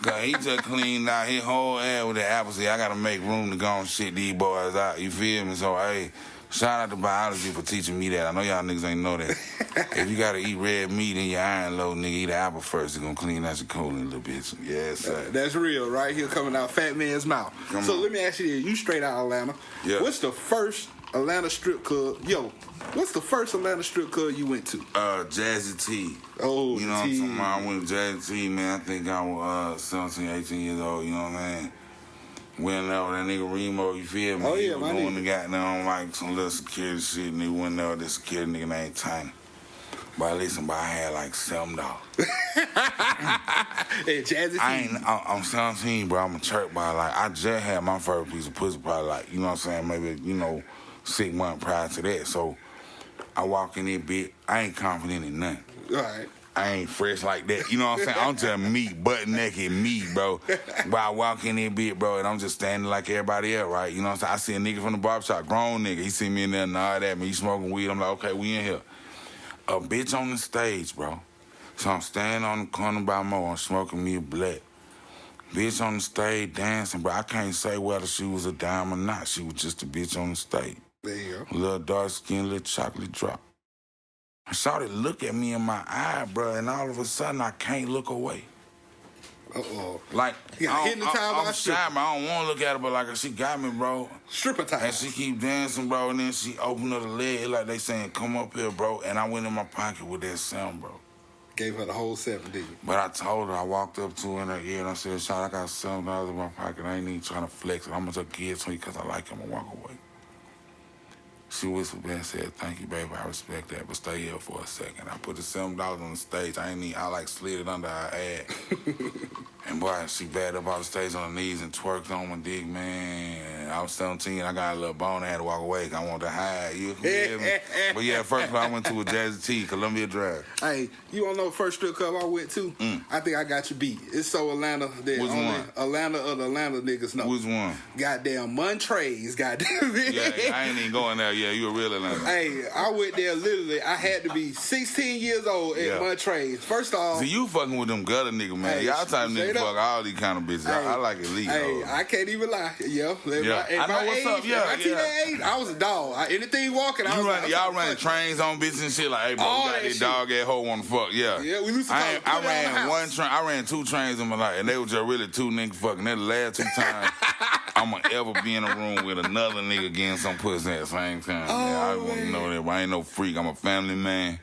Speaker 3: Cause he just cleaned out his whole ass with the apples. See, I gotta make room to go and shit these boys out. You feel me? So hey, shout out to biology for teaching me that. I know y'all niggas ain't know that. If you gotta eat red meat in your iron low, nigga, eat the apple first. It's gonna clean out your colon a little bit. Yes, sir.
Speaker 2: That's real, right here coming out Fat Man's mouth. Let me ask you this. You straight out Atlanta.
Speaker 3: Yeah.
Speaker 2: What's the first Atlanta strip club? What's the first Atlanta strip club you went to?
Speaker 3: Jazzy T.
Speaker 2: Oh,
Speaker 3: you know
Speaker 2: T.
Speaker 3: what I'm talking about? I went to Jazzy T, man. I think I was 17, 18 years old, you know what I mean? Went there with that nigga Remo, you feel me?
Speaker 2: Oh, yeah,
Speaker 3: he was doing the goddamn, like, some little security shit, and he went there with this security nigga named Tiny. But listen, I had like $7.
Speaker 2: Hey, Jazzy T.
Speaker 3: I'm 17, bro. I'm a church boy. Like, I just had my first piece of pussy probably, like, you know what I'm saying? Maybe, 6 months prior to that. So I walk in there, bitch. I ain't confident in nothing.
Speaker 2: All right.
Speaker 3: I ain't fresh like that. You know what I'm saying? I'm just me, butt naked me, bro. But I walk in there, bit, bro, and I'm just standing like everybody else, right? You know what I'm saying? I see a nigga from the barbershop, grown nigga. He see me in there, nod at me. He smoking weed. I'm like, okay, we in here. A bitch on the stage, bro. So I'm standing on the corner by Mo. I'm smoking me a black. Bitch on the stage dancing, bro. I can't say whether she was a dime or not. She was just a bitch on the stage.
Speaker 2: There you go.
Speaker 3: Little dark skin, little chocolate drop. I saw her look at me in my eye, bro, and all of a sudden I can't look away.
Speaker 2: Uh-oh.
Speaker 3: Like,
Speaker 2: I'm
Speaker 3: shy, but I don't want to look at her, but like she got me, bro.
Speaker 2: Stripper time.
Speaker 3: And she keep dancing, bro, and then she opened up the leg like they saying, come up here, bro. And I went in my pocket with that sound, bro.
Speaker 2: Gave her the whole 7, didn't you?
Speaker 3: But I told her, I walked up to her in her ear and I said, Shot, I got $7 in my pocket. I ain't even trying to flex it. I'm going to just give it to you because I like him and walk away. She whistled back and said, thank you, baby. I respect that, but stay here for a second. I put the $7 on the stage. I like slid it under her ass. And boy, she backed up on the stage on her knees and twerked on my dick, man. I was 17, I got a little bone, I had to walk away because I wanted to hide. You feel me? But yeah, first I went to a Jazzy T, Columbia Drive.
Speaker 2: Hey, you don't know the first strip club I went to? I think I got you beat. It's so Atlanta that
Speaker 3: Which
Speaker 2: only
Speaker 3: one?
Speaker 2: Atlanta or the Atlanta niggas know.
Speaker 3: Which one?
Speaker 2: Goddamn Montrose, goddamn.
Speaker 3: Yeah, I ain't even going there. Yeah, you a real Atlanta.
Speaker 2: Hey, I went there literally. I had to be 16 years old at Montrose. First off,
Speaker 3: see, you fucking with them gutter niggas, man.
Speaker 2: Hey,
Speaker 3: Y'all type niggas
Speaker 2: straight up.
Speaker 3: fuck all these kind of bitches.
Speaker 2: Hey,
Speaker 3: I like elite.
Speaker 2: hey,
Speaker 3: hoes.
Speaker 2: I can't even lie. Yo,
Speaker 3: Yeah. I know what's up. Yeah,
Speaker 2: at my teenage age, I was a dog. Anything walking, I was like,
Speaker 3: y'all running trains on bitches and shit like, hey, bro,
Speaker 2: All
Speaker 3: we got
Speaker 2: that
Speaker 3: this
Speaker 2: shit.
Speaker 3: dog ass hoe wanna fuck. Yeah.
Speaker 2: Yeah, we used to call it put it on the house.
Speaker 3: I ran 2 trains in my life, and they were just really 2 niggas fucking. They're the last 2 times I'ma ever be in a room with another nigga getting some pussy at the same time.
Speaker 2: Oh,
Speaker 3: man. I want to know that. I ain't no freak. I'm a family man.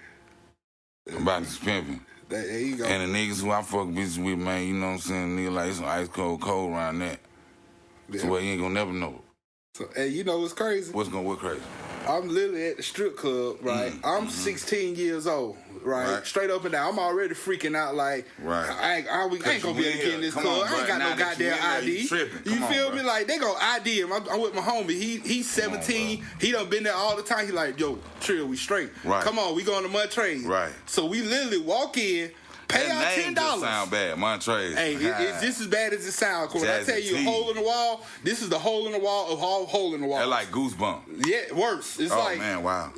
Speaker 3: I'm about this pimping.
Speaker 2: There you go.
Speaker 3: And the niggas who I fuck bitches with, man, you know what I'm saying? Nigga like some ice cold around that.
Speaker 2: Yeah.
Speaker 3: So you ain't gonna never know.
Speaker 2: So, hey, you know what's crazy?
Speaker 3: What crazy?
Speaker 2: I'm literally at the strip club, right? I'm 16 years old, right? Straight up and down. I'm already freaking out like, I ain't gonna be able to get in this club. I ain't got no goddamn ID. You feel me? Like, they gonna ID him. I'm with my homie. He's 17. He done been there all the time. He like, yo, Trill, we straight.
Speaker 3: Right.
Speaker 2: Come on, we going to Montrose.
Speaker 3: Right.
Speaker 2: So we literally walk in, pay our $10.
Speaker 3: Just sound bad, Montrose.
Speaker 2: Hey, it's just as bad as it sounds. When I tell you,
Speaker 3: Jazzy T.
Speaker 2: hole in the wall, this is the hole in the wall of all hole in the wall.
Speaker 3: That like Goosebumps.
Speaker 2: Yeah, worse. It's like,
Speaker 3: man, wow.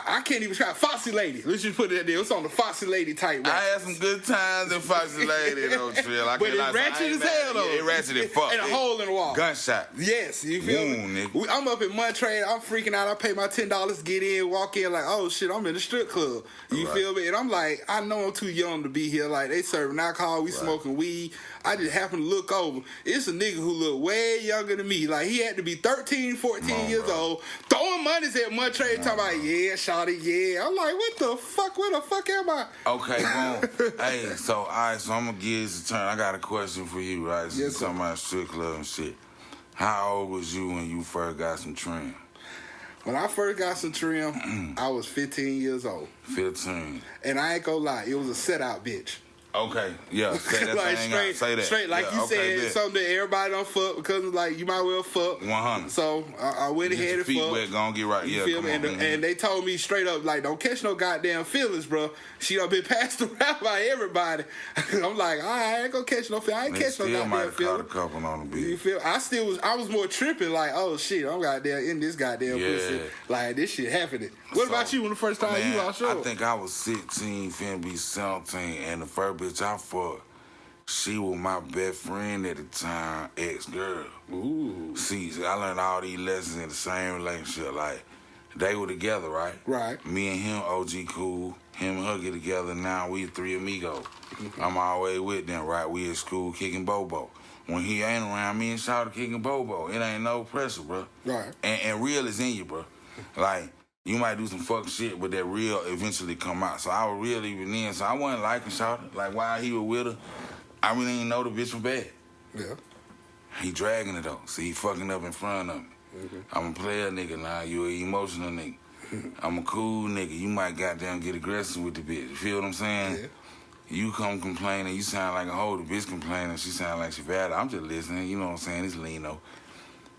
Speaker 2: I can't even try. Foxy Lady. Let's just put it there. It's on the Foxy Lady type.
Speaker 3: I had some good times in Foxy Lady, though, Trill.
Speaker 2: But it's ratchet as hell, though.
Speaker 3: Yeah, it ratchet as fuck.
Speaker 2: And a hole in the wall.
Speaker 3: Gunshot.
Speaker 2: Yes, you feel me?
Speaker 3: Nigga.
Speaker 2: I'm up in Montrose. I'm freaking out. I pay my $10 to get in, walk in like, oh shit, I'm in the strip club. You feel me? And I'm like, I know I'm too young to be here. Like, they serving alcohol, we smoking weed. I just happen to look over. It's a nigga who look way younger than me. Like, he had to be 13, 14 years old, throwing monies at Montrose, talking about, yeah, shawty, yeah. I'm like, what the fuck? Where the fuck am I?
Speaker 3: Okay, boom. Hey, so, all right, so I'm going to give this a turn. I got a question for you, right? So
Speaker 2: Yes, sir.
Speaker 3: talking about strip club and shit. How old was you when you first got some trim?
Speaker 2: When I first got some trim, I was 15 years old.
Speaker 3: 15.
Speaker 2: And I ain't gonna lie, it was a set out bitch.
Speaker 3: Okay, yeah, say that
Speaker 2: Like
Speaker 3: thing out. Say that.
Speaker 2: straight, like
Speaker 3: yeah,
Speaker 2: you
Speaker 3: okay,
Speaker 2: said, something that everybody don't fuck because it's like you might well fuck.
Speaker 3: 100.
Speaker 2: So I went
Speaker 3: Get
Speaker 2: ahead
Speaker 3: your
Speaker 2: and
Speaker 3: feet
Speaker 2: fucked.
Speaker 3: wet, gonna get right.
Speaker 2: You
Speaker 3: Yeah,
Speaker 2: feel
Speaker 3: come
Speaker 2: me?
Speaker 3: on,
Speaker 2: And they told me straight up, like, don't catch no goddamn feelings, bro. She done been passed around by everybody. I'm like, all right, I ain't gonna catch no feelings. I ain't catch no
Speaker 3: still might
Speaker 2: goddamn
Speaker 3: have caught a
Speaker 2: feelings.
Speaker 3: couple on the
Speaker 2: You
Speaker 3: beat.
Speaker 2: feel? I was more tripping, like, oh shit, I'm goddamn in this goddamn pussy. Like, this shit happening. What about you when the first time
Speaker 3: man,
Speaker 2: you lost yours?
Speaker 3: I think I was 16, finna be 17, and the first bitch I fucked, she was my best friend at the time, ex-girl.
Speaker 2: Ooh.
Speaker 3: See, I learned all these lessons in the same relationship. Like, they were together, right?
Speaker 2: Right.
Speaker 3: Me and him, OG cool. Him and her get together, now we 3 amigos. I'm always with them, right? We at school kicking bobo. When he ain't around, me and Shawty kicking bobo. It ain't no pressure, bro.
Speaker 2: Right.
Speaker 3: And real is in you, bro. Like, you might do some fuck shit, but that real eventually come out. So I was real even then. So I wasn't liking Shawty. Like, while he was with her, I really didn't know the bitch was bad.
Speaker 2: Yeah.
Speaker 3: He dragging it though. See, he fucking up in front of me. I'm a player nigga now. You an emotional nigga. I'm a cool nigga. You might goddamn get aggressive with the bitch. You feel what I'm saying?
Speaker 2: Yeah.
Speaker 3: You come complaining, you sound like a hoe. The bitch complaining, she sound like she bad. I'm just listening. You know what I'm saying? It's Lino.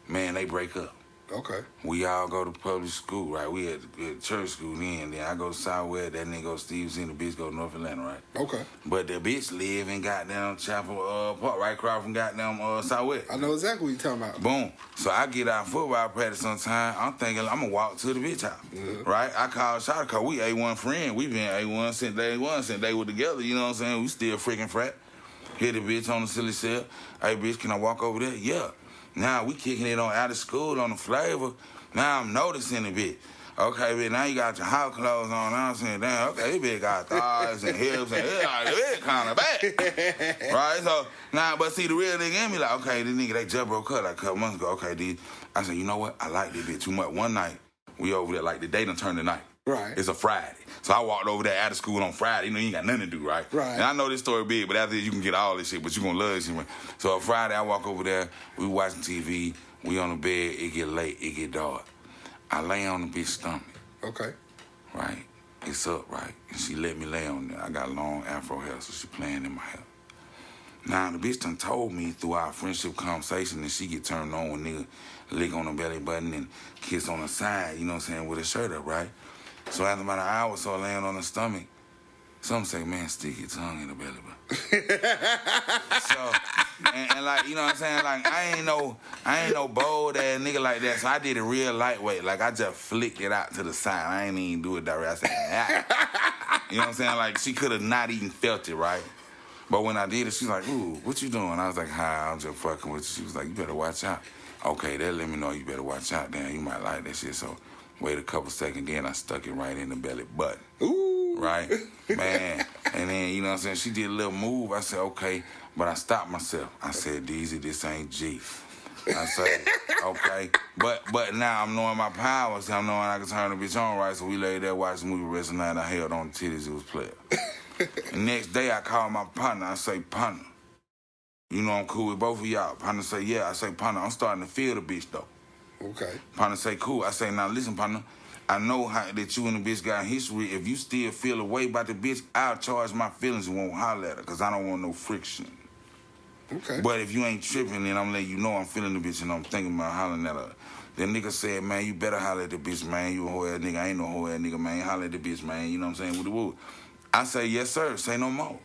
Speaker 3: Man, they break up.
Speaker 2: Okay.
Speaker 3: We all go to public school, right? We at church school then. Then I go to Southwest. That nigga go Stevenson. The bitch go to North Atlanta, right?
Speaker 2: Okay.
Speaker 3: But the bitch live in goddamn Chapel Park, right across from goddamn Southwest.
Speaker 2: I know exactly what you talking about.
Speaker 3: Boom. So I get out football practice sometime. I'm thinking I'm gonna walk to the bitch house, right? I call Shawty, cause we A1 friend. We been A1 since day one, since they were together. You know what I'm saying? We still freaking frat. Hit the bitch on the silly cell. Hey, bitch, can I walk over there? Yeah. Now we kicking it on out of school on the flavor. Now I'm noticing the bitch. Okay, bitch, now you got your house clothes on. Now I'm saying, damn, okay, this bitch got thighs and hips and it's kind of bad. Right? So, now, but see, the real nigga in me like, okay, this nigga, they just broke up like a couple months ago. Okay, dude. I said, you know what? I like this bitch too much. One night, we over there, like the day done turned to night.
Speaker 2: Right.
Speaker 3: It's a Friday. So I walked over there out of school on Friday. You know, you ain't got nothing to do, right?
Speaker 2: Right.
Speaker 3: And I know this story big, but after this, you can get all this shit, but you gonna love this shit. So on Friday, I walk over there. We watching TV. We on the bed. It get late. It get dark. I lay on the bitch's stomach.
Speaker 2: Okay.
Speaker 3: Right. It's up, right? And she let me lay on there. I got long afro hair, so she playing in my hair. Now, the bitch done told me through our friendship conversation that she get turned on when nigga lick on the belly button and kiss on the side, you know what I'm saying, with his shirt up, right? So after about an hour or so laying on the stomach, some say, man, stick your tongue in the belly button. So, and like, you know what I'm saying? Like, I ain't no bold ass nigga like that, so I did it real lightweight. Like, I just flicked it out to the side. I ain't even do it direct. I said, ah. You know what I'm saying? Like, she could have not even felt it, right? But when I did it, she's like, ooh, what you doing? I was like, hi, I'm just fucking with you. She was like, you better watch out. Okay, that let me know you better watch out. Damn, you might like that shit. So wait a couple seconds, then I stuck it right in the belly button.
Speaker 2: Ooh.
Speaker 3: Right? Man. And then, you know what I'm saying? She did a little move. I said, okay. But I stopped myself. I said, Deezy, this ain't G. I said, okay. But now I'm knowing my powers. I'm knowing I can turn the bitch on, right? So we laid there watching the movie rest of the night. I held on the titties. It was player. The next day, I called my partner. I say, partner, you know I'm cool with both of y'all. Partner say, yeah. I say, partner, I'm starting to feel the bitch, though.
Speaker 2: Okay.
Speaker 3: Partner say, cool. I say, now listen, partner, I know that you and the bitch got history. If you still feel a way about the bitch, I'll charge my feelings and won't holler at her because I don't want no friction.
Speaker 2: Okay.
Speaker 3: But if you ain't tripping, then I'm letting you know I'm feeling the bitch and I'm thinking about hollering at her. The nigga said, man, you better holler at the bitch, man. You a hoe ass nigga. I ain't no hoe ass nigga, man. Holler at the bitch, man. You know what I'm saying? With the woo. I say, yes, sir. Say no more.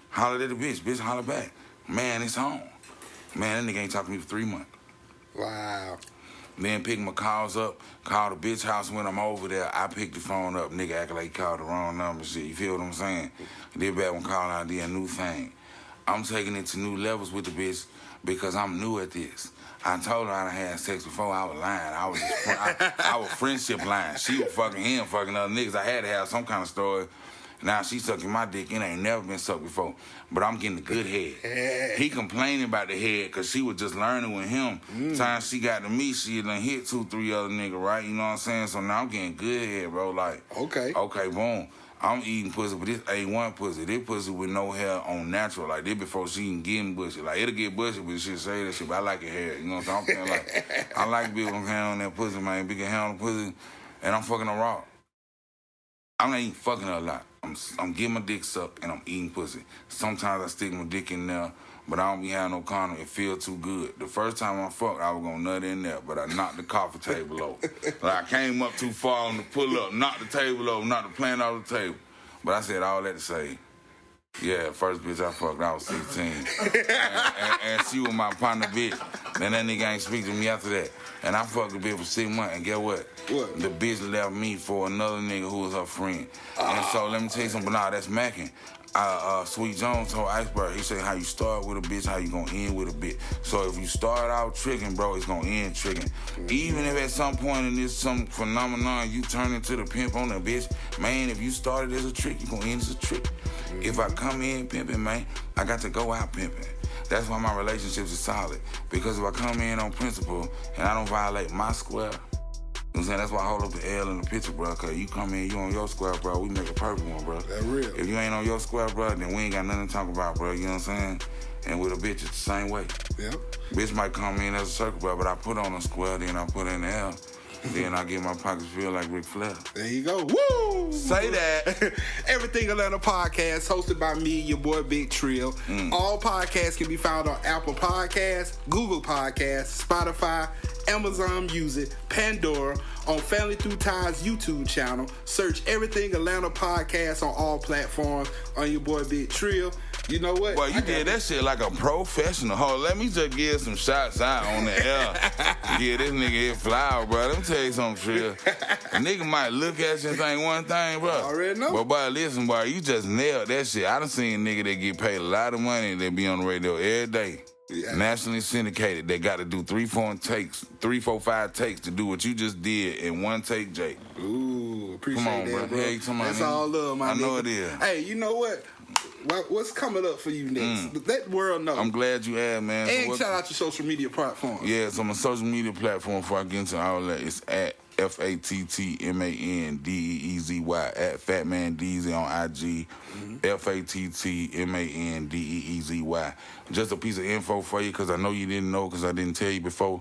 Speaker 3: Holler at the bitch. Bitch, holler back. Man, it's on. Man, that nigga ain't talked to me for 3 months.
Speaker 2: Wow.
Speaker 3: Then pick my calls up, call the bitch house when I'm over there. I pick the phone up, nigga act like he called the wrong number shit. You feel what I'm saying? Then back when call ID a new thing. I'm taking it to new levels with the bitch because I'm new at this. I told her I done had sex before. I was lying. I was friendship lying. She was fucking him, fucking other niggas. I had to have some kind of story. Now she sucking my dick. It ain't never been sucked before. But I'm getting the good head. He complaining about the head because she was just learning with him. Time she got to me, she done hit 2, 3 other niggas, right? You know what I'm saying? So now I'm getting good head, bro. Like, okay, boom. I'm eating pussy, but this A1 pussy. This pussy with no hair on natural. Like, this before she even getting bushy. Like, it'll get bushy, but she'll say that shit, but I like it hair. You know what I'm saying? I'm saying, like, I like big hair on that pussy, man. Big hair on the pussy, and I'm fucking her raw. I'm not even fucking her a lot. I'm getting my dick sucked and I'm eating pussy. Sometimes I stick my dick in there, but I don't be having no condom. It feel too good. The first time I fucked, I was gonna nut in there, but I knocked the coffee table over. Like I came up too far on the pull up, knocked the table over, knocked the plant off the table. But I said all that to say, yeah, first bitch I fucked, I was 16. and she was my partner bitch. Then that nigga ain't speak to me after that. And I fucked the bitch for 6 months, and get what? What? The bitch left me for another nigga who was her friend. And so let me tell you something, but nah, that's macking. Sweet Jones told Iceberg, he said how you start with a bitch, how you gonna end with a bitch. So if you start out tricking, bro, it's gonna end tricking. Even if at some point in this some phenomenon you turn into the pimp on a bitch, man, if you started as a trick, you gonna end as a trick. If I come in pimping, man, I got to go out pimping. That's why my relationships are solid. Because if I come in on principle and I don't violate my square, you know what I'm saying? That's why I hold up the L in the picture, bro. Cause you come in, you on your square, bro, we make a perfect one, bro. That's real. If you ain't on your square, bro, then we ain't got nothing to talk about, bro. You know what I'm saying? And with a bitch, it's the same way. Yep. Bitch might come in as a circle, bro, but I put on a square, then I put in the L. Then I get my pockets feel like Ric Flair.
Speaker 2: There you go. Woo!
Speaker 3: Say that.
Speaker 2: Everything Atlanta podcast hosted by me, your boy Big Trill. All podcasts can be found on Apple Podcasts, Google Podcasts, Spotify, Amazon Music, Pandora, on Family Through Ties YouTube channel. Search Everything Atlanta Podcast on all platforms. On your boy Big Trill. You know what?
Speaker 3: Boy, you did that shit like a professional. Hold on, let me just give some shots out on the air. Yeah, this nigga here flower, bro. Let me tell you something, Trill. A nigga might look at you and think one thing, bro.
Speaker 2: I already know.
Speaker 3: But, boy, listen, boy, you just nailed that shit. I done seen a nigga that get paid a lot of money that be on the radio every day. Yeah. Nationally syndicated. They got to do 3, 4 takes, 3, 4, 5 takes to do what you just did in one take, Jake.
Speaker 2: Ooh, appreciate
Speaker 3: Come on,
Speaker 2: that, bro.
Speaker 3: Hey,
Speaker 2: That's all love, my nigga.
Speaker 3: I know it is.
Speaker 2: Hey, you know what? What's coming up for you next? Let the world know.
Speaker 3: I'm glad you asked, man.
Speaker 2: And shout out your social media platforms.
Speaker 3: Yeah, so my social media platform, before I get into all that, it's at FATTMANDEEZY, at Fattman Deezy on IG, FATTMANDEEZY. Just a piece of info for you, because I know you didn't know, because I didn't tell you before.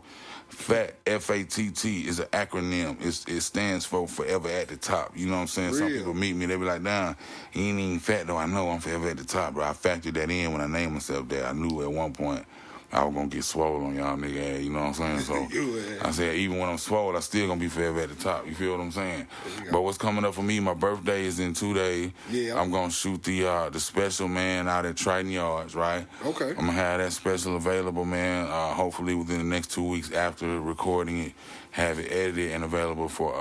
Speaker 3: FAT, F-A-T-T, is an acronym. It stands for Forever at the Top. You know what I'm saying?
Speaker 2: Real.
Speaker 3: Some people meet me, they be like, "Damn, you ain't even fat though." I know I'm forever at the top, bro. I factored that in when I named myself that. I knew at one point I was going to get swole on y'all nigga ass, you know what I'm saying? So I said, even when I'm swole, I still going to be forever at the top. You feel what I'm saying? But what's coming up for me, my birthday is in 2 days.
Speaker 2: Yeah.
Speaker 3: I'm going to shoot the special, man, out at Triton Yards, right?
Speaker 2: Okay.
Speaker 3: I'm going to have that special available, man, hopefully within the next 2 weeks after recording it, have it edited and available for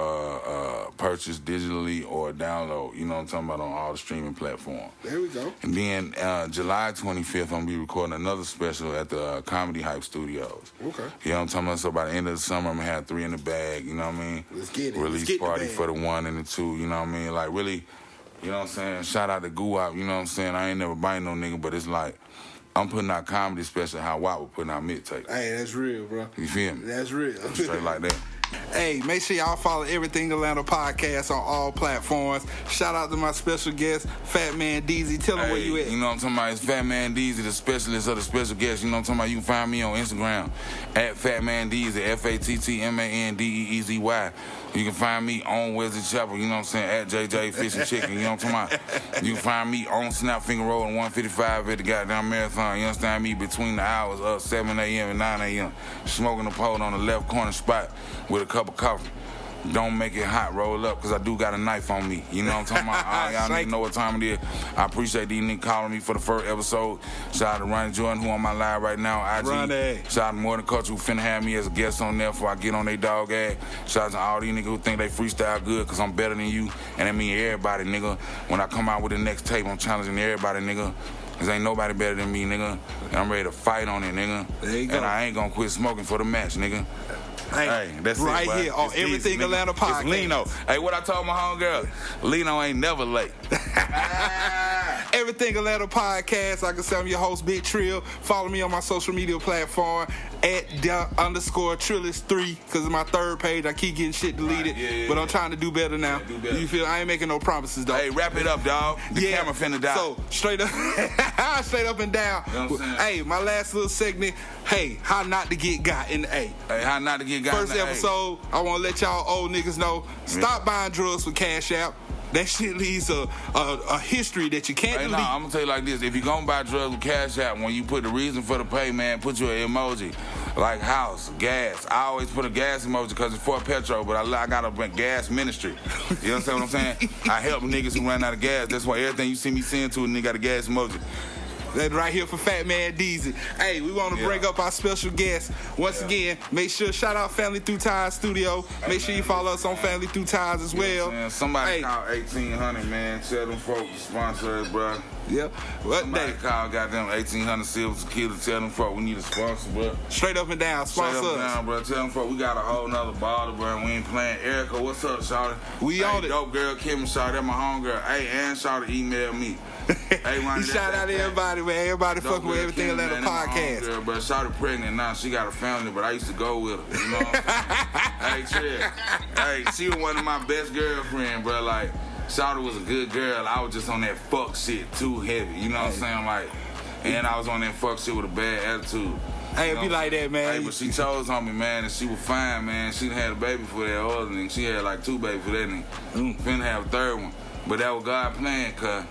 Speaker 3: purchase digitally or download, you know what I'm talking about, on all the streaming platforms.
Speaker 2: There we go.
Speaker 3: And then July 25th, I'm going to be recording another special at the Comedy Hype Studios.
Speaker 2: Okay.
Speaker 3: You know what I'm talking about? So by the end of the summer, I'm going to have 3 in the bag, you know what I mean?
Speaker 2: Let's get it.
Speaker 3: Release party for the 1 and the 2, you know what I mean? Like, really, you know what I'm saying? Shout out to Guwap, you know what I'm saying? I ain't never biting no nigga, but it's like, I'm putting out comedy special how Watt was putting out mixtape.
Speaker 2: Hey, that's real, bro.
Speaker 3: You feel me?
Speaker 2: That's real.
Speaker 3: Straight like that.
Speaker 2: Hey, make sure y'all follow Everything Atlanta Podcast on all platforms. Shout out to my special guest, Fattman Deezy. Tell them where you at.
Speaker 3: You know what I'm talking about? It's Fattman Deezy, the specialist of the special guest. You know what I'm talking about? You can find me on Instagram at Fattman Deezy, FATTMANDEEZY. You can find me on Wesley Chapel, you know what I'm saying, at JJ Fish and Chicken, you know what I'm talking about? You can find me on Snap Finger Road and 155 at the goddamn marathon, you understand me, between the hours of 7 a.m. and 9 a.m. Smoking the pole on the left corner spot with a cup of coffee. Don't make it hot, roll up, because I do got a knife on me. You know what I'm talking about? All y'all niggas know what time it is. I appreciate these niggas calling me for the first episode. Shout out to Ronnie Jordan, who on my live right now, IG.
Speaker 2: Ronnie.
Speaker 3: Shout out to More Than Culture, who finna have me as a guest on there before I get on they dog ass. Shout out to all these niggas who think they freestyle good, because I'm better than you. And I mean everybody, nigga. When I come out with the next tape, I'm challenging everybody, nigga. Cause ain't nobody better than me, nigga. And I'm ready to fight on it, nigga.
Speaker 2: There you go.
Speaker 3: And I ain't gonna quit smoking for the match, nigga.
Speaker 2: Hey,
Speaker 3: that's
Speaker 2: right
Speaker 3: it,
Speaker 2: here on Everything Atlanta Podcast.
Speaker 3: It's Lino. Hey, what I told my homegirl, Lino ain't never late.
Speaker 2: Everything Atlanta Podcast. Like I said, I'm your host, Big Trill. Follow me on my social media platform at _Trillis3, because it's my third page. I keep getting shit deleted, but I'm trying to do better now.
Speaker 3: Do better.
Speaker 2: You feel? I ain't making no promises, though.
Speaker 3: Hey, wrap it up, dog. The camera finna die.
Speaker 2: So, straight up, straight up and down.
Speaker 3: You know what I'm saying?
Speaker 2: Hey, my last little segment, hey, how not to get got in the A.
Speaker 3: Hey, how not to get got
Speaker 2: First
Speaker 3: in the A.
Speaker 2: episode, I want to let y'all old niggas know, stop buying drugs with Cash App. That shit leaves a history that you can't delete.
Speaker 3: I'm gonna tell you like this: if you gonna buy drugs with Cash App, when you put the reason for the pay, man, put you an emoji, like house, gas. I always put a gas emoji because it's for petrol, but I got a gas ministry. You understand what I'm saying? I help niggas who run out of gas. That's why everything you see me send to a nigga got a gas emoji.
Speaker 2: That's right here for Fattman Deezy. Hey, we want to bring up our special guest. Once again, make sure, shout out Family Through Ties Studio. Make sure you follow us on Family Through Ties as well.
Speaker 3: Somebody call 1800, man. Tell them folks to sponsor us, bro.
Speaker 2: Yep.
Speaker 3: Somebody call goddamn 1800 Silver Tequila. Tell them folks we need a sponsor, bro.
Speaker 2: Straight up and down, sponsor us.
Speaker 3: Straight up and down, bro. Tell them folks we got a whole nother bottle, bro. We ain't playing. Erica, what's up, shawty?
Speaker 2: We on it.
Speaker 3: Dope girl, Kim, shawty. That's my homegirl. Hey, and shawty email me. Hey, Ronnie,
Speaker 2: shout out to everybody, man. Everybody fucking with Everything Atlanta Podcast.
Speaker 3: Girl, but shawty pregnant now. She got a family, but I used to go with her. You know what I'm saying? Hey, she was one of my best girlfriends, bro. Like, shawty was a good girl. I was just on that fuck shit too heavy. You know what I'm saying? Like, and I was on that fuck shit with a bad attitude.
Speaker 2: Hey, it be like that, man.
Speaker 3: Hey, but she chose on me, man, and she was fine, man. She had a baby for that other nigga. She had like 2 babies for that nigga. Finna have a third one. But that was God plan, cuz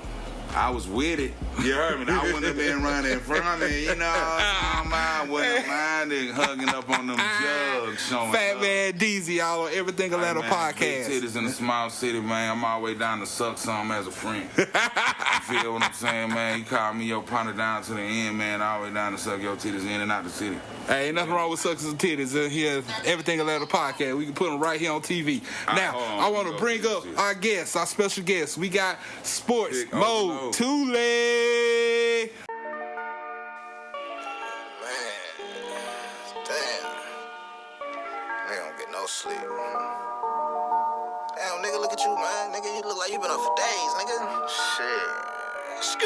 Speaker 3: I was with it. You heard me. I wouldn't have been running in front of me. You know what I'm talking about? I wouldn't have minded hugging up on them jugs showing
Speaker 2: Fattman Deezy, y'all on Everything Atlanta podcast.
Speaker 3: Big titties in a small city, man. I'm all the way down to suck some as a friend. You feel what I'm saying, man? You call me your partner down to the end, man. All the way down to suck your titties in and out the city.
Speaker 2: Hey, ain't nothing wrong with sucking some titties here. Everything Atlanta podcast. We can put them right here on TV. Now, I want to bring up our guests, our special guests. We got Sports Mode Thule.
Speaker 1: Man, damn. Nigga don't get no sleep. Damn, nigga, look at you, man. Nigga, you look like you been up for days, nigga. Shit. Skr.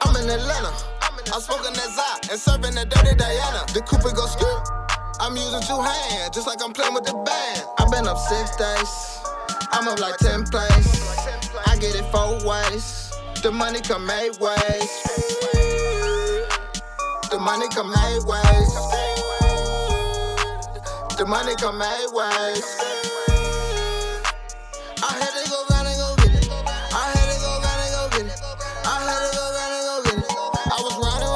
Speaker 1: I'm in Atlanta. I'm smoking that Zot and serving that dirty Diana. The coupe go skirt. I'm using 2 hands, just like I'm playing with the band. I've been up 6 days. I'm up like 10 plays. I get it 4 ways. The money come 8 ways. The money come 8 ways. The money come 8 ways. I had to go round and go get it. I had to go round and go get it. I had to go round and go get it. I was running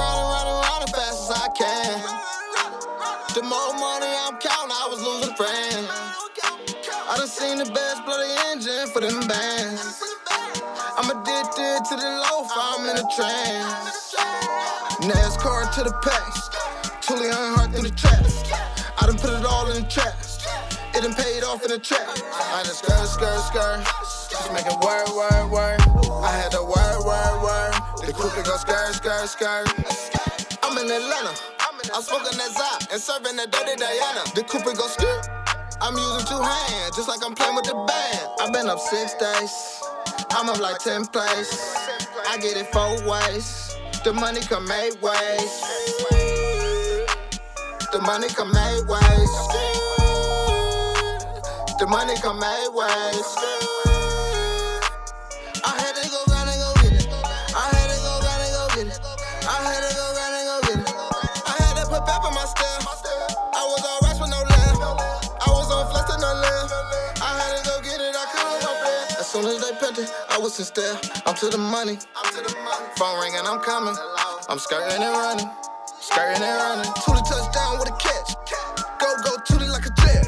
Speaker 1: as fast as I can. The more money I'm counting, I was losing friends. I done seen the best bloody engine for them bands. I'm addicted to the loaf, I'm in a trance. NASCAR to the past, Tully Earnhardt through the tracks. I done put it all in the traps. It done paid off in the trap. I done skirt. Just make it word. I had to word. The coupe go skirt. I'm in Atlanta. I'm smoking that Zot and serving that dirty Diana. The coupe go skirt. I'm using 2 hands, just like I'm playing with the band. I've been up 6 days. I'm up like 10 plays. I get it 4 ways. The money come 8 ways. The money come 8 ways. The money come 8 ways. I had to go round and go get it. I had to go round and go get it. I had to go round and go get it. I had to put pep in my step. I was all rats with no left. I was on flex to no left. I had to go get it. I couldn't go back. As soon as they pimped it, I was in step. I'm to the money. Phone ringing, I'm coming. I'm skirting and running. Tootie touchdown with a catch. Go Tootie like a jet.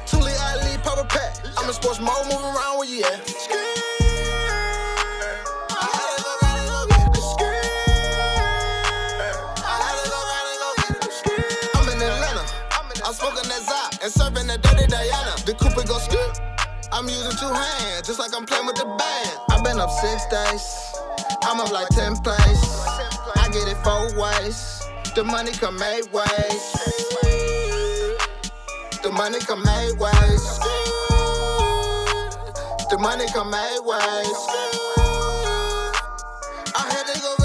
Speaker 1: Tootie I pop a pack. I'm in sports mode, moving around where you at. I'm in Atlanta. I'm smoking that Zot and serving that dirty Diana. The coupe go skirt. I'm using 2 hands, just like I'm playing with the band. I've been up 6 days. I'm up like 10 plays. I get it 4 ways. The money come 8 ways. The money come 8 ways. The money come 8 ways. I had to go